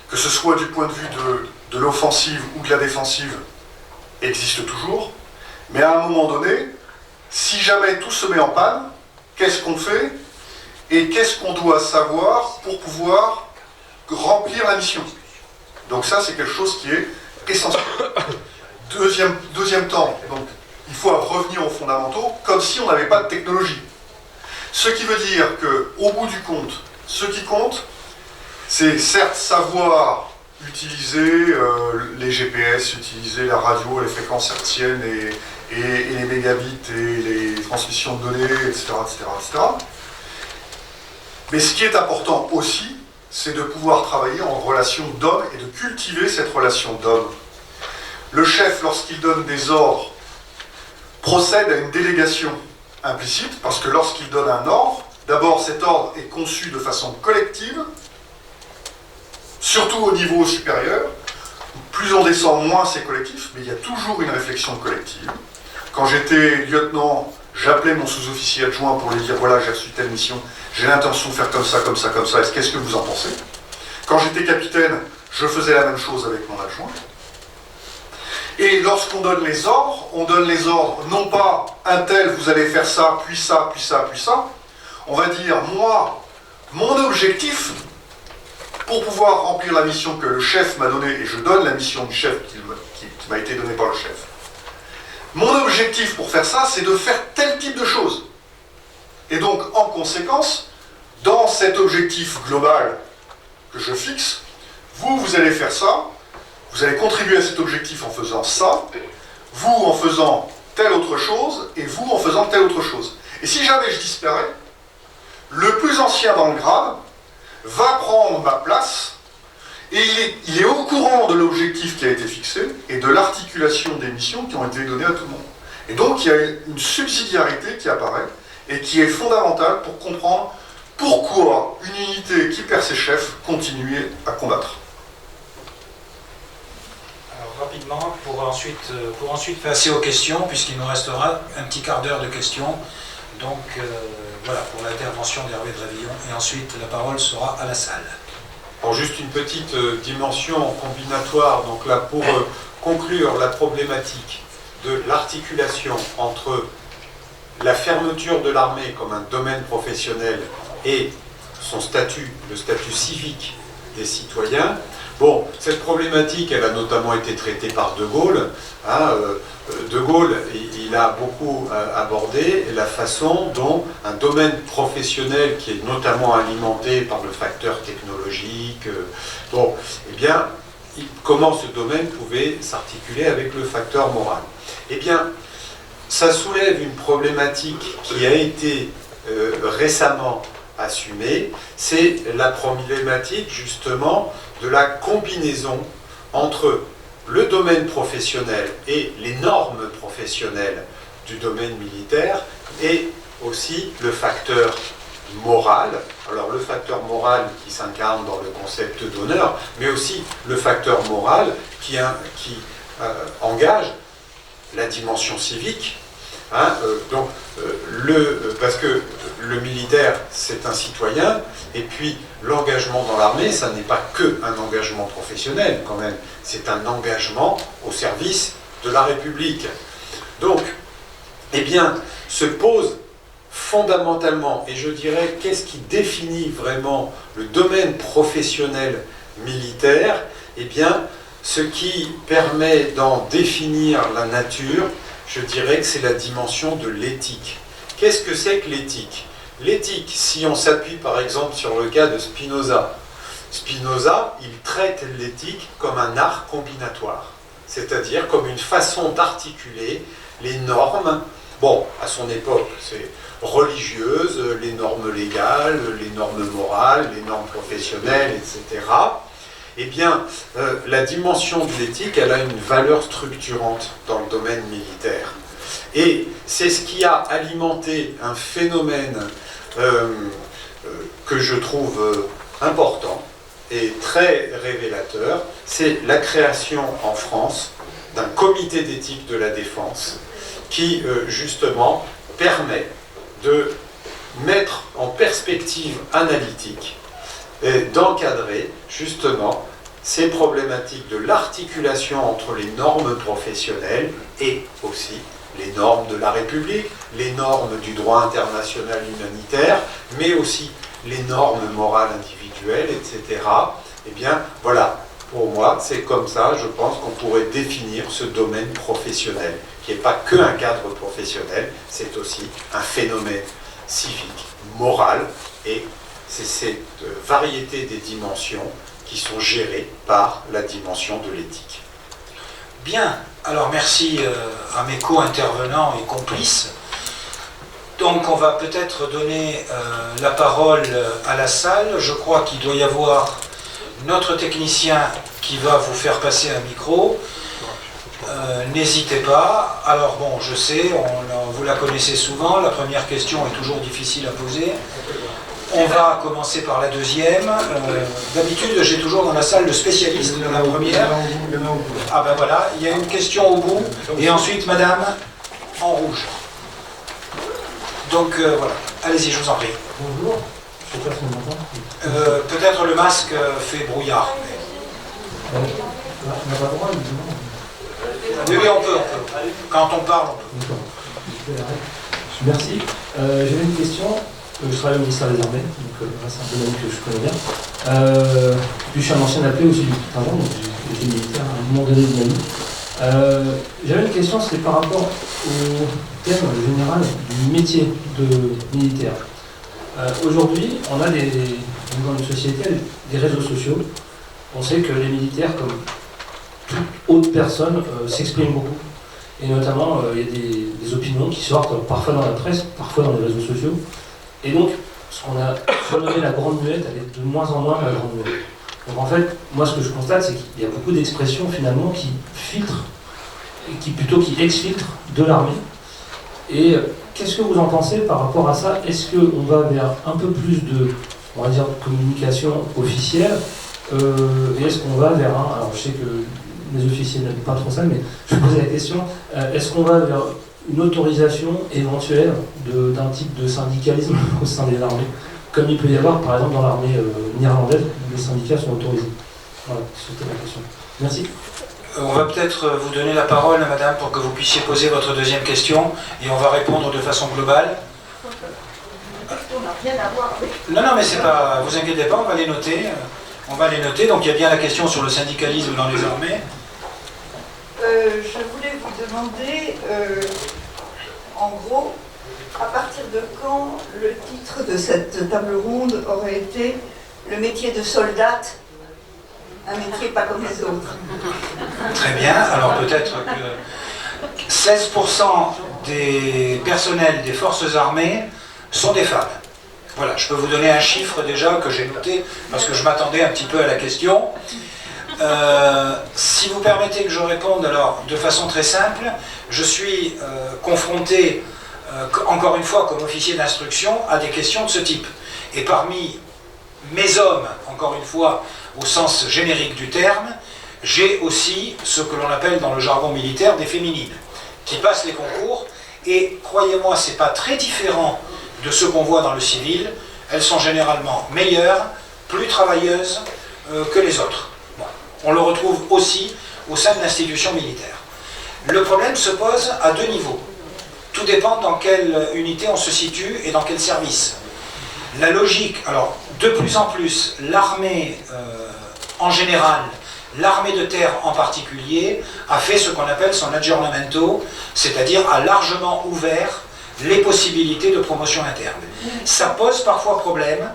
Speaker 3: que ce soit du point de vue de l'offensive ou de la défensive, existe toujours. Mais à un moment donné, si jamais tout se met en panne, qu'est-ce qu'on fait et qu'est-ce qu'on doit savoir pour pouvoir remplir la mission? Donc ça, c'est quelque chose qui est essentiel. Deuxième temps, donc, il faut revenir aux fondamentaux comme si on n'avait pas de technologie. Ce qui veut dire qu'au bout du compte, Ce qui compte, c'est certes savoir utiliser les GPS, utiliser la radio, les fréquences hertziennes et les mégabits et les transmissions de données, etc., etc., etc. Mais ce qui est important aussi, c'est de pouvoir travailler en relation d'homme et de cultiver cette relation d'homme. Le chef, lorsqu'il donne des ordres, procède à une délégation implicite, parce que lorsqu'il donne un ordre, d'abord cet ordre est conçu de façon collective, surtout au niveau supérieur. Plus on descend, moins c'est collectif, mais il y a toujours une réflexion collective. Quand j'étais lieutenant, j'appelais mon sous-officier adjoint pour lui dire « Voilà, j'ai reçu telle mission, j'ai l'intention de faire comme ça, comme ça, comme ça, qu'est-ce que vous en pensez ?» Quand j'étais capitaine, je faisais la même chose avec mon adjoint. Et lorsqu'on donne les ordres, on donne les ordres non pas « un tel, vous allez faire ça, puis ça, puis ça, puis ça ». On va dire « moi, mon objectif, pour pouvoir remplir la mission que le chef m'a donnée, et je donne la mission du chef qui m'a été donnée par le chef, mon objectif pour faire ça, c'est de faire tel type de choses. Et donc, en conséquence, dans cet objectif global que je fixe, vous allez faire ça, vous allez contribuer à cet objectif en faisant ça, vous en faisant telle autre chose, et vous en faisant telle autre chose. Et si jamais je disparais, le plus ancien dans le grade va prendre ma place, et il est au courant de l'objectif qui a été fixé, et de l'articulation des missions qui ont été données à tout le monde. Et donc il y a une subsidiarité qui apparaît, et qui est fondamentale pour comprendre pourquoi une unité qui perd ses chefs continue à combattre.
Speaker 1: Alors rapidement, pour ensuite passer aux questions, puisqu'il nous restera un petit quart d'heure de questions. Donc voilà, pour l'intervention d'Hervé Drévillon, et ensuite la parole sera à la salle.
Speaker 2: Alors juste une petite dimension combinatoire, donc là pour conclure la problématique de l'articulation entre la fermeture de l'armée comme un domaine professionnel et son statut, le statut civique des citoyens. Bon, cette problématique, elle a notamment été traitée par De Gaulle. De Gaulle, il a beaucoup abordé la façon dont un domaine professionnel qui est notamment alimenté par le facteur technologique, eh bien, comment ce domaine pouvait s'articuler avec le facteur moral. Eh bien, ça soulève une problématique qui a été récemment assumée, c'est la problématique justement de la combinaison entre le domaine professionnel et les normes professionnelles du domaine militaire, et aussi le facteur moral. Alors le facteur moral qui s'incarne dans le concept d'honneur, mais aussi le facteur moral qui engage la dimension civique. Parce que le militaire, c'est un citoyen, et puis l'engagement dans l'armée, ça n'est pas que un engagement professionnel quand même, c'est un engagement au service de la République. Donc, eh bien, se pose fondamentalement, et je dirais, qu'est-ce qui définit vraiment le domaine professionnel militaire? Eh bien, ce qui permet d'en définir la nature, je dirais que c'est la dimension de l'éthique. Qu'est-ce que c'est que l'éthique? L'éthique, si on s'appuie par exemple sur le cas de Spinoza, Spinoza, il traite l'éthique comme un art combinatoire, c'est-à-dire comme une façon d'articuler les normes, bon, à son époque, c'est religieuses, les normes légales, les normes morales, les normes professionnelles, etc. Eh bien, la dimension de l'éthique, elle a une valeur structurante dans le domaine militaire. Et c'est ce qui a alimenté un phénomène que je trouve important et très révélateur, c'est la création en France d'un comité d'éthique de la défense qui, justement, permet de mettre en perspective analytique et d'encadrer, justement, ces problématiques de l'articulation entre les normes professionnelles et aussi les normes de la République, les normes du droit international humanitaire, mais aussi les normes morales individuelles, etc. Eh bien, voilà, pour moi, c'est comme ça, je pense, qu'on pourrait définir ce domaine professionnel, qui n'est pas qu'un cadre professionnel, c'est aussi un phénomène civique, moral, et c'est cette variété des dimensions qui sont gérées par la dimension de l'éthique.
Speaker 1: Bien, alors merci à mes co-intervenants et complices. Donc on va peut-être donner la parole à la salle. Je crois qu'il doit y avoir notre technicien qui va vous faire passer un micro. N'hésitez pas. Alors bon, je sais, vous la connaissez souvent. La première question est toujours difficile à poser. On va commencer par la deuxième. D'habitude, j'ai toujours dans la salle le spécialiste de la première. Ah ben voilà, il y a une question au bout. Et ensuite, madame, en rouge. Donc voilà, allez-y, je vous en prie.
Speaker 4: Bonjour, je sais pas si on m'entend.
Speaker 1: Peut-être le masque fait brouillard.
Speaker 4: On n'a pas le droit, évidemment.
Speaker 1: Oui, on peut. Quand on parle, on peut.
Speaker 4: D'accord. Merci. J'avais une question. Je travaille au ministère des Armées, donc c'est un domaine que je connais bien. Puis je suis un ancien appelé aussi depuis tout un an, donc j'ai été militaire à un moment donné de ma vie. J'avais une question, c'était par rapport au thème général du métier de militaire. Aujourd'hui, on a dans une société des réseaux sociaux. On sait que les militaires, comme toute autre personne, s'expriment beaucoup. Et notamment, il y a des opinions qui sortent parfois dans la presse, parfois dans les réseaux sociaux. Et donc, ce qu'on a surnommé la grande muette, elle est de moins en moins la grande muette. Donc en fait, moi ce que je constate, c'est qu'il y a beaucoup d'expressions finalement qui filtrent, et qui exfiltrent de l'armée. Et qu'est-ce que vous en pensez par rapport à ça? Est-ce qu'on va vers un peu plus de, on va dire, communication officielle et est-ce qu'on va vers un... Alors je sais que les officiers n'aiment pas trop ça, mais je pose la question, est-ce qu'on va vers une autorisation éventuelle d'un type de syndicalisme au sein des armées, comme il peut y avoir par exemple dans l'armée néerlandaise, où les syndicats sont autorisés? Voilà, c'était la question. Merci.
Speaker 1: On va peut-être vous donner la parole, madame, pour que vous puissiez poser votre deuxième question, et on va répondre de façon globale.
Speaker 5: On n'a rien à voir avec...
Speaker 1: Non, mais c'est pas... Vous inquiétez pas, on va les noter. Donc il y a bien la question sur le syndicalisme dans les armées.
Speaker 5: Je voulais vous demander, en gros, à partir de quand le titre de cette table ronde aurait été « Le métier de soldate, un métier pas comme les autres ».
Speaker 1: Très bien, alors peut-être que 16% des personnels des forces armées sont des femmes. Voilà, je peux vous donner un chiffre déjà que j'ai noté, parce que je m'attendais un petit peu à la question. Si vous permettez que je réponde alors de façon très simple, je suis confronté, encore une fois comme officier d'instruction, à des questions de ce type. Et parmi mes hommes, encore une fois, au sens générique du terme, j'ai aussi ce que l'on appelle dans le jargon militaire des féminines, qui passent les concours, et croyez-moi, c'est pas très différent de ce qu'on voit dans le civil. Elles sont généralement meilleures, plus travailleuses que les autres. Bon. On le retrouve aussi au sein de l'institution militaire. Le problème se pose à deux niveaux. Tout dépend dans quelle unité on se situe et dans quel service. La logique, alors de plus en plus, l'armée en général, l'armée de terre en particulier, a fait ce qu'on appelle son aggiornamento, c'est-à-dire a largement ouvert les possibilités de promotion interne. Ça pose parfois problème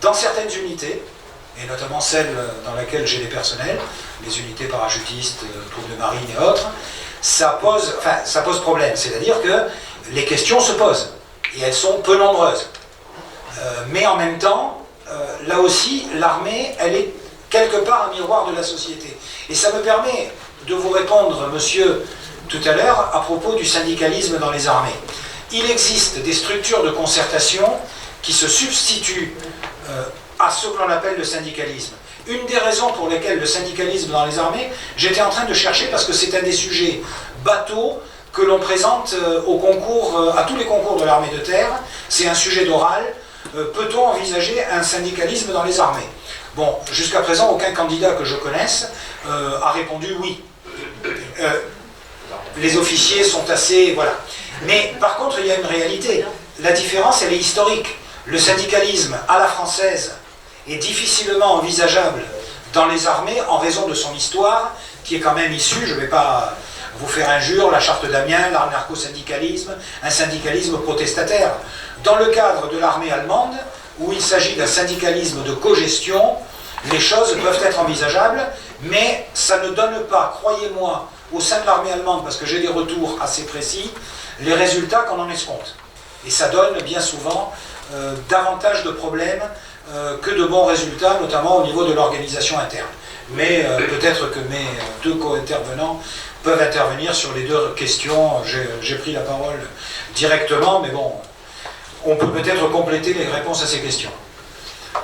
Speaker 1: dans certaines unités, et notamment celles dans lesquelles j'ai des personnels, les unités parachutistes, troupes de marine et autres, ça pose problème, c'est-à-dire que les questions se posent, et elles sont peu nombreuses. Mais en même temps, là aussi, l'armée, elle est quelque part un miroir de la société. Et ça me permet de vous répondre, monsieur, tout à l'heure, à propos du syndicalisme dans les armées. Il existe des structures de concertation qui se substituent à ce que l'on appelle le syndicalisme. Une des raisons pour lesquelles le syndicalisme dans les armées, j'étais en train de chercher parce que c'est un des sujets bateaux que l'on présente au concours, à tous les concours de l'armée de terre. C'est un sujet d'oral. Peut-on envisager un syndicalisme dans les armées? Bon, jusqu'à présent, aucun candidat que je connaisse a répondu oui. Les officiers sont assez... Voilà. Mais par contre, il y a une réalité. La différence, elle est historique. Le syndicalisme à la française est difficilement envisageable dans les armées en raison de son histoire, qui est quand même issue, je ne vais pas vous faire injure, la charte d'Amiens, l'anarcho-syndicalisme, un syndicalisme protestataire. Dans le cadre de l'armée allemande, où il s'agit d'un syndicalisme de cogestion, les choses peuvent être envisageables, mais ça ne donne pas, croyez-moi, au sein de l'armée allemande, parce que j'ai des retours assez précis, les résultats qu'on en escompte. Et ça donne bien souvent davantage de problèmes que de bons résultats, notamment au niveau de l'organisation interne. Mais peut-être que mes deux co-intervenants peuvent intervenir sur les deux questions. J'ai pris la parole directement, mais bon, on peut peut-être compléter les réponses à ces questions.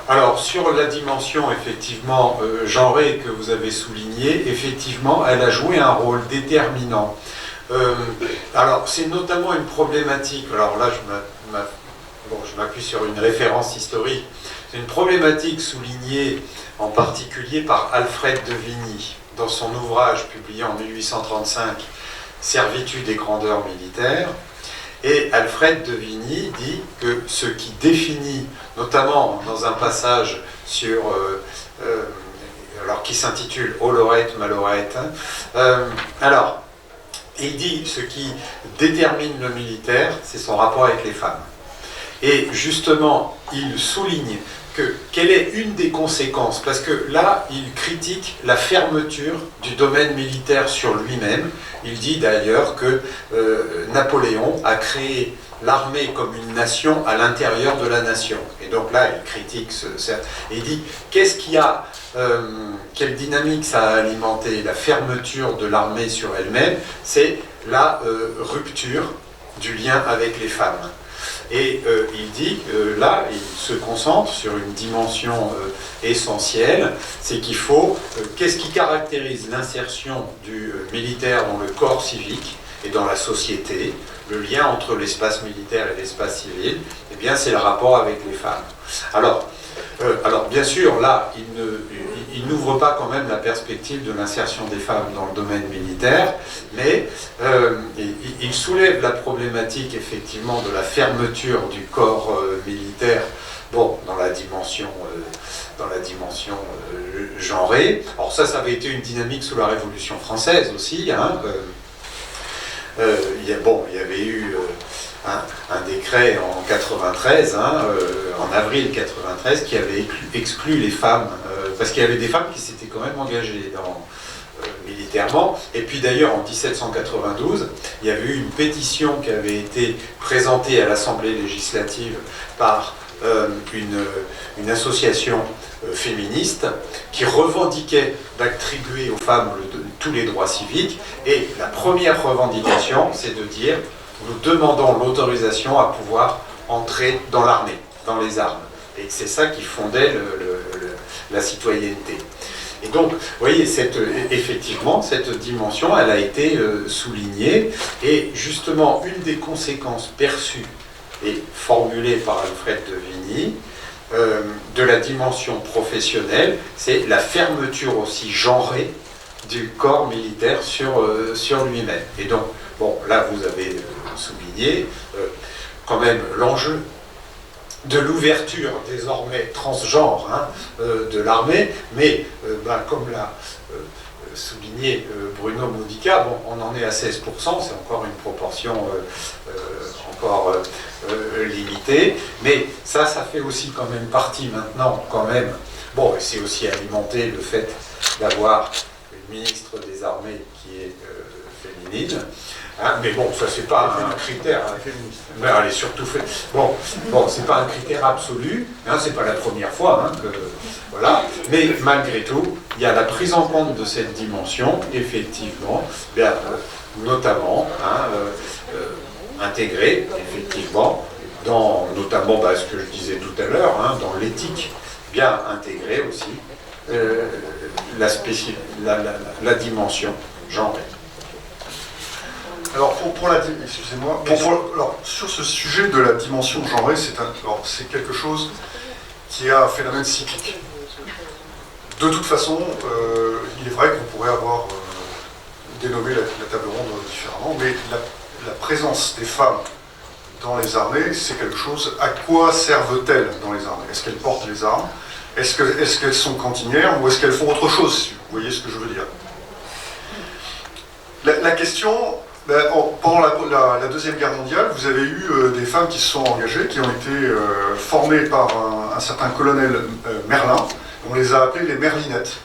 Speaker 2: Alors, sur la dimension, effectivement, genrée que vous avez soulignée, effectivement, elle a joué un rôle déterminant. Alors, c'est notamment une problématique, alors là, je m'appuie sur une référence historique, c'est une problématique soulignée en particulier par Alfred de Vigny, dans son ouvrage publié en 1835, Servitude et grandeur militaire. Et Alfred de Vigny dit que ce qui définit, notamment dans un passage sur, alors qui s'intitule Ô Lorette, ma Lorette, alors, il dit ce qui détermine le militaire, c'est son rapport avec les femmes. Et justement, il souligne quelle est une des conséquences, parce que là, il critique la fermeture du domaine militaire sur lui-même. Il dit d'ailleurs que Napoléon a créé l'armée comme une nation à l'intérieur de la nation. Et donc là, il critique et il dit, qu'est-ce qu'il y a, quelle dynamique ça a alimenté la fermeture de l'armée sur elle-même? C'est la rupture du lien avec les femmes. Et il dit, là, il se concentre sur une dimension essentielle, c'est qu'il faut, qu'est-ce qui caractérise l'insertion du militaire dans le corps civique et dans la société, le lien entre l'espace militaire et l'espace civil, eh bien c'est le rapport avec les femmes. Alors bien sûr, là, il n'ouvre pas quand même la perspective de l'insertion des femmes dans le domaine militaire, mais il soulève la problématique effectivement de la fermeture du corps militaire, bon, dans la dimension genrée. Alors ça avait été une dynamique sous la Révolution française aussi, hein. Il y avait eu un décret en 93, en avril 93, qui avait exclu les femmes, parce qu'il y avait des femmes qui s'étaient quand même engagées militairement. Et puis d'ailleurs, en 1792, il y avait eu une pétition qui avait été présentée à l'Assemblée législative par une association féministe qui revendiquait d'attribuer aux femmes tous les droits civiques. Et la première revendication, c'est de dire: nous demandons l'autorisation à pouvoir entrer dans l'armée, dans les armes. Et c'est ça qui fondait la citoyenneté. Et donc, vous voyez, effectivement, cette dimension, elle a été soulignée. Et justement, une des conséquences perçues et formulée par Alfred de Vigny, de la dimension professionnelle, c'est la fermeture aussi genrée du corps militaire sur lui-même. Et donc, bon, là, vous avez souligné quand même l'enjeu de l'ouverture désormais transgenre de l'armée, mais comme l'a souligné Bruno Modica, bon, on en est à 16%, c'est encore une proportion encore limitée, mais ça fait aussi quand même partie maintenant, quand même, bon, et c'est aussi alimenté le fait d'avoir une ministre des Armées qui est féminine. Mais bon, ça c'est pas un critère. Mais elle est surtout fait. Bon, c'est pas un critère absolu. C'est pas la première fois que voilà. Mais malgré tout, il y a la prise en compte de cette dimension, effectivement, notamment intégrée, effectivement, dans notamment ce que je disais tout à l'heure, dans l'éthique, bien intégrée aussi la dimension genrée.
Speaker 3: Alors, excusez-moi, alors, sur ce sujet de la dimension genrée, c'est quelque chose qui est un phénomène cyclique. De toute façon, il est vrai qu'on pourrait avoir dénommé la table ronde différemment, mais la présence des femmes dans les armées, c'est quelque chose. À quoi servent-elles dans les armées? Est-ce qu'elles portent les armes? Est-ce qu'elles sont cantinières ou est-ce qu'elles font autre chose? Vous voyez ce que je veux dire? La question, pendant la Deuxième Guerre mondiale, vous avez eu des femmes qui se sont engagées, qui ont été formées par un certain colonel Merlin, on les a appelées les Merlinettes,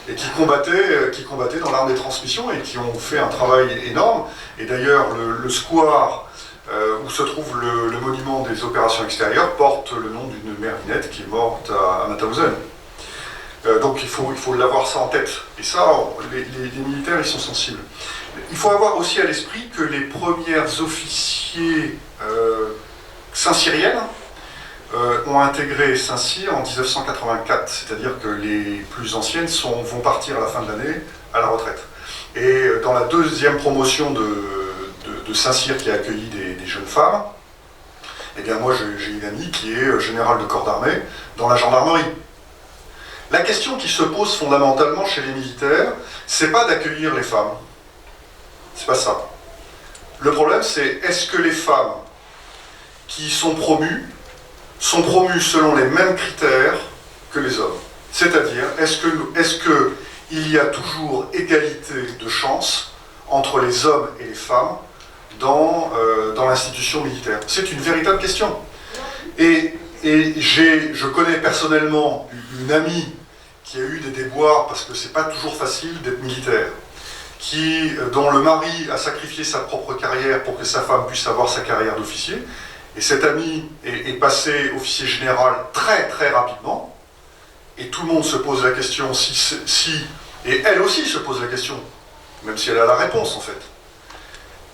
Speaker 3: et qui combattaient dans l'arme des transmissions et qui ont fait un travail énorme. Et d'ailleurs, le square où se trouve le monument des opérations extérieures porte le nom d'une Merlinette qui est morte à Mauthausen. Donc il faut l'avoir ça en tête. Et ça, les militaires, ils sont sensibles. Il faut avoir aussi à l'esprit que les premières officiers saint-cyriennes ont intégré Saint-Cyr en 1984, c'est-à-dire que les plus anciennes vont partir à la fin de l'année à la retraite. Et dans la deuxième promotion de Saint-Cyr qui a accueilli des jeunes femmes, eh bien moi j'ai une amie qui est générale de corps d'armée dans la gendarmerie. La question qui se pose fondamentalement chez les militaires, c'est pas d'accueillir les femmes. C'est pas ça. Le problème c'est, est-ce que les femmes qui sont promues selon les mêmes critères que les hommes? C'est-à-dire, est-ce qu'il y a toujours égalité de chance entre les hommes et les femmes dans l'institution militaire? C'est une véritable question. Et je connais personnellement une amie qui a eu des déboires, parce que c'est pas toujours facile d'être militaire, dont le mari a sacrifié sa propre carrière pour que sa femme puisse avoir sa carrière d'officier. Et cette amie est passée officier général très très rapidement. Et tout le monde se pose la question et elle aussi se pose la question, même si elle a la réponse en fait.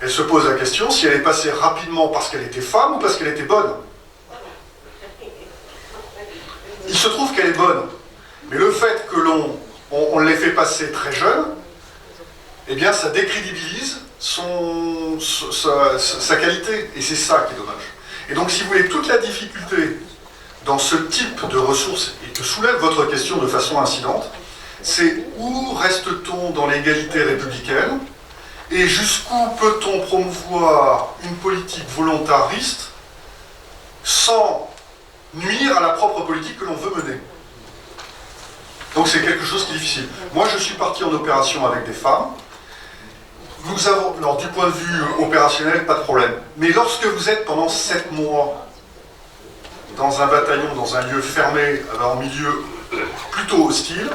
Speaker 3: Elle se pose la question si elle est passée rapidement parce qu'elle était femme ou parce qu'elle était bonne. Il se trouve qu'elle est bonne. Mais le fait que on les fait passer très jeunes, eh bien ça décrédibilise sa qualité. Et c'est ça qui est dommage. Et donc si vous voulez, toute la difficulté dans ce type de ressources, et que soulève votre question de façon incidente, c'est où reste-t-on dans l'égalité républicaine et jusqu'où peut-on promouvoir une politique volontariste sans nuire à la propre politique que l'on veut mener. Donc c'est quelque chose qui est difficile. Moi je suis parti en opération avec des femmes. Nous avons, alors, du point de vue opérationnel, pas de problème. Mais lorsque vous êtes pendant 7 mois dans un bataillon, dans un lieu fermé, en milieu plutôt hostile,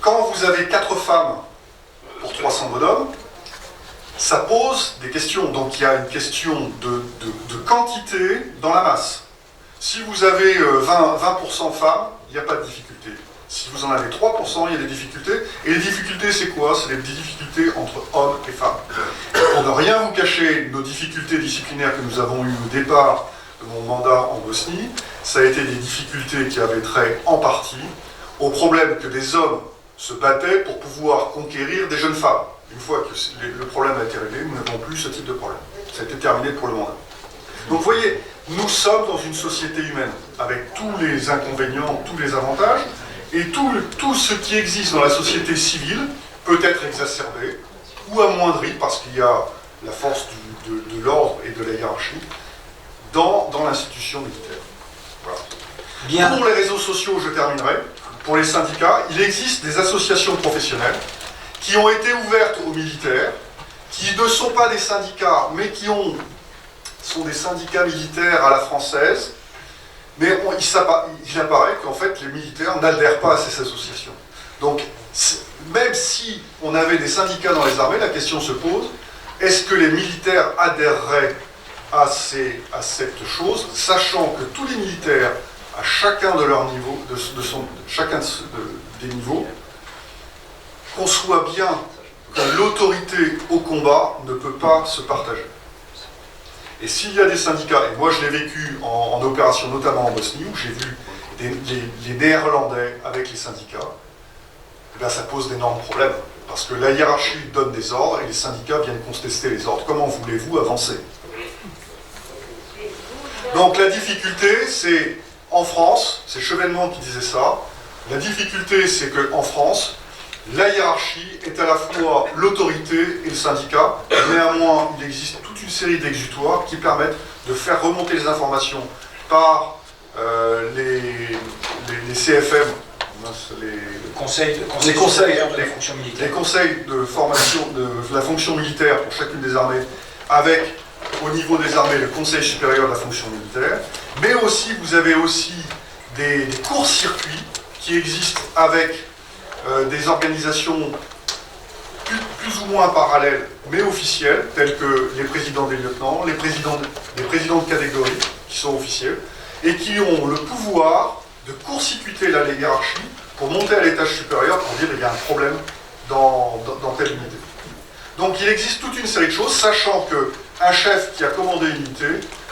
Speaker 3: quand vous avez 4 femmes pour 300 bonhommes, ça pose des questions. Donc il y a une question de quantité dans la masse. Si vous avez 20% femmes, il n'y a pas de difficulté. Si vous en avez 3%, il y a des difficultés. Et les difficultés, c'est quoi? C'est des difficultés entre hommes et femmes. Pour ne rien vous cacher, nos difficultés disciplinaires que nous avons eues au départ de mon mandat en Bosnie, ça a été des difficultés qui avaient trait en partie au problème que des hommes se battaient pour pouvoir conquérir des jeunes femmes. Une fois que le problème a été réglé, nous n'avons plus ce type de problème. Ça a été terminé pour le mandat. Donc vous voyez, nous sommes dans une société humaine, avec tous les inconvénients, tous les avantages, et tout ce qui existe dans la société civile peut être exacerbé ou amoindri parce qu'il y a la force de l'ordre et de la hiérarchie dans l'institution militaire. Voilà. Bien. Pour les réseaux sociaux, je terminerai. Pour les syndicats, il existe des associations professionnelles qui ont été ouvertes aux militaires, qui ne sont pas des syndicats, mais qui sont des syndicats militaires à la française. Mais il apparaît qu'en fait, les militaires n'adhèrent pas à ces associations. Donc, même si on avait des syndicats dans les armées, la question se pose, est-ce que les militaires adhéreraient à cette chose, sachant que tous les militaires, à chacun de leur niveau, des niveaux, conçoivent bien que l'autorité au combat ne peut pas se partager. Et s'il y a des syndicats, et moi je l'ai vécu en opération, notamment en Bosnie, où j'ai vu les Néerlandais avec les syndicats, eh bien, ça pose d'énormes problèmes. Parce que la hiérarchie donne des ordres et les syndicats viennent contester les ordres. Comment voulez-vous avancer? Donc la difficulté, c'est en France, c'est Chevènement qui disait ça, la difficulté c'est qu'en France, la hiérarchie est à la fois l'autorité et le syndicat. Néanmoins, il existe toute une série d'exutoires qui permettent de faire remonter les informations par les CFM
Speaker 1: les conseils de la fonction militaire.
Speaker 3: Les conseils de formation de la fonction militaire pour chacune des armées, avec au niveau des armées le conseil supérieur de la fonction militaire, mais aussi vous avez aussi des courts-circuits qui existent avec des organisations plus ou moins parallèles, mais officielles, telles que les présidents des lieutenants, les présidents de catégorie, qui sont officiels, et qui ont le pouvoir de court-circuiter la hiérarchie pour monter à l'étage supérieur pour dire qu'il y a un problème dans telle unité. Donc il existe toute une série de choses, sachant qu'un chef qui a commandé une unité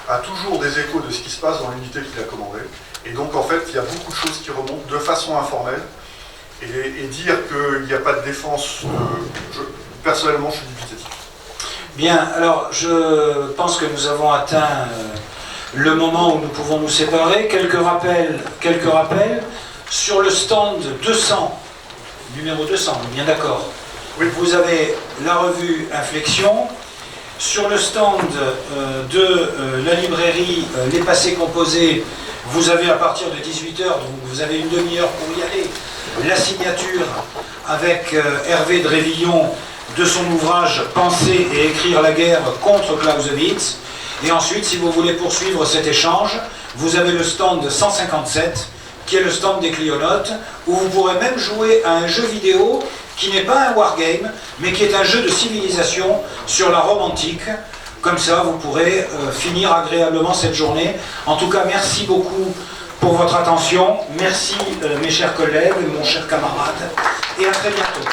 Speaker 3: a toujours des échos de ce qui se passe dans l'unité qu'il a commandée. Et donc en fait, il y a beaucoup de choses qui remontent de façon informelle. Et dire qu'il n'y a pas de défense, personnellement, je suis dubitatif.
Speaker 1: Bien, alors je pense que nous avons atteint le moment où nous pouvons nous séparer. Quelques rappels. Sur le stand 200, numéro 200, bien d'accord.
Speaker 3: Oui.
Speaker 1: Vous avez la revue Inflexion. Sur le stand de la librairie Les Passés Composés, vous avez à partir de 18h, donc vous avez une demi-heure pour y aller, la signature avec Hervé Drévillon de son ouvrage « Penser et écrire la guerre contre Clausewitz ». Et ensuite, si vous voulez poursuivre cet échange, vous avez le stand 157, qui est le stand des Clionotes, où vous pourrez même jouer à un jeu vidéo qui n'est pas un wargame, mais qui est un jeu de civilisation sur la Rome antique. Comme ça, vous pourrez finir agréablement cette journée. En tout cas, merci beaucoup pour votre attention. Merci mes chers collègues, mon cher camarade, et à très bientôt.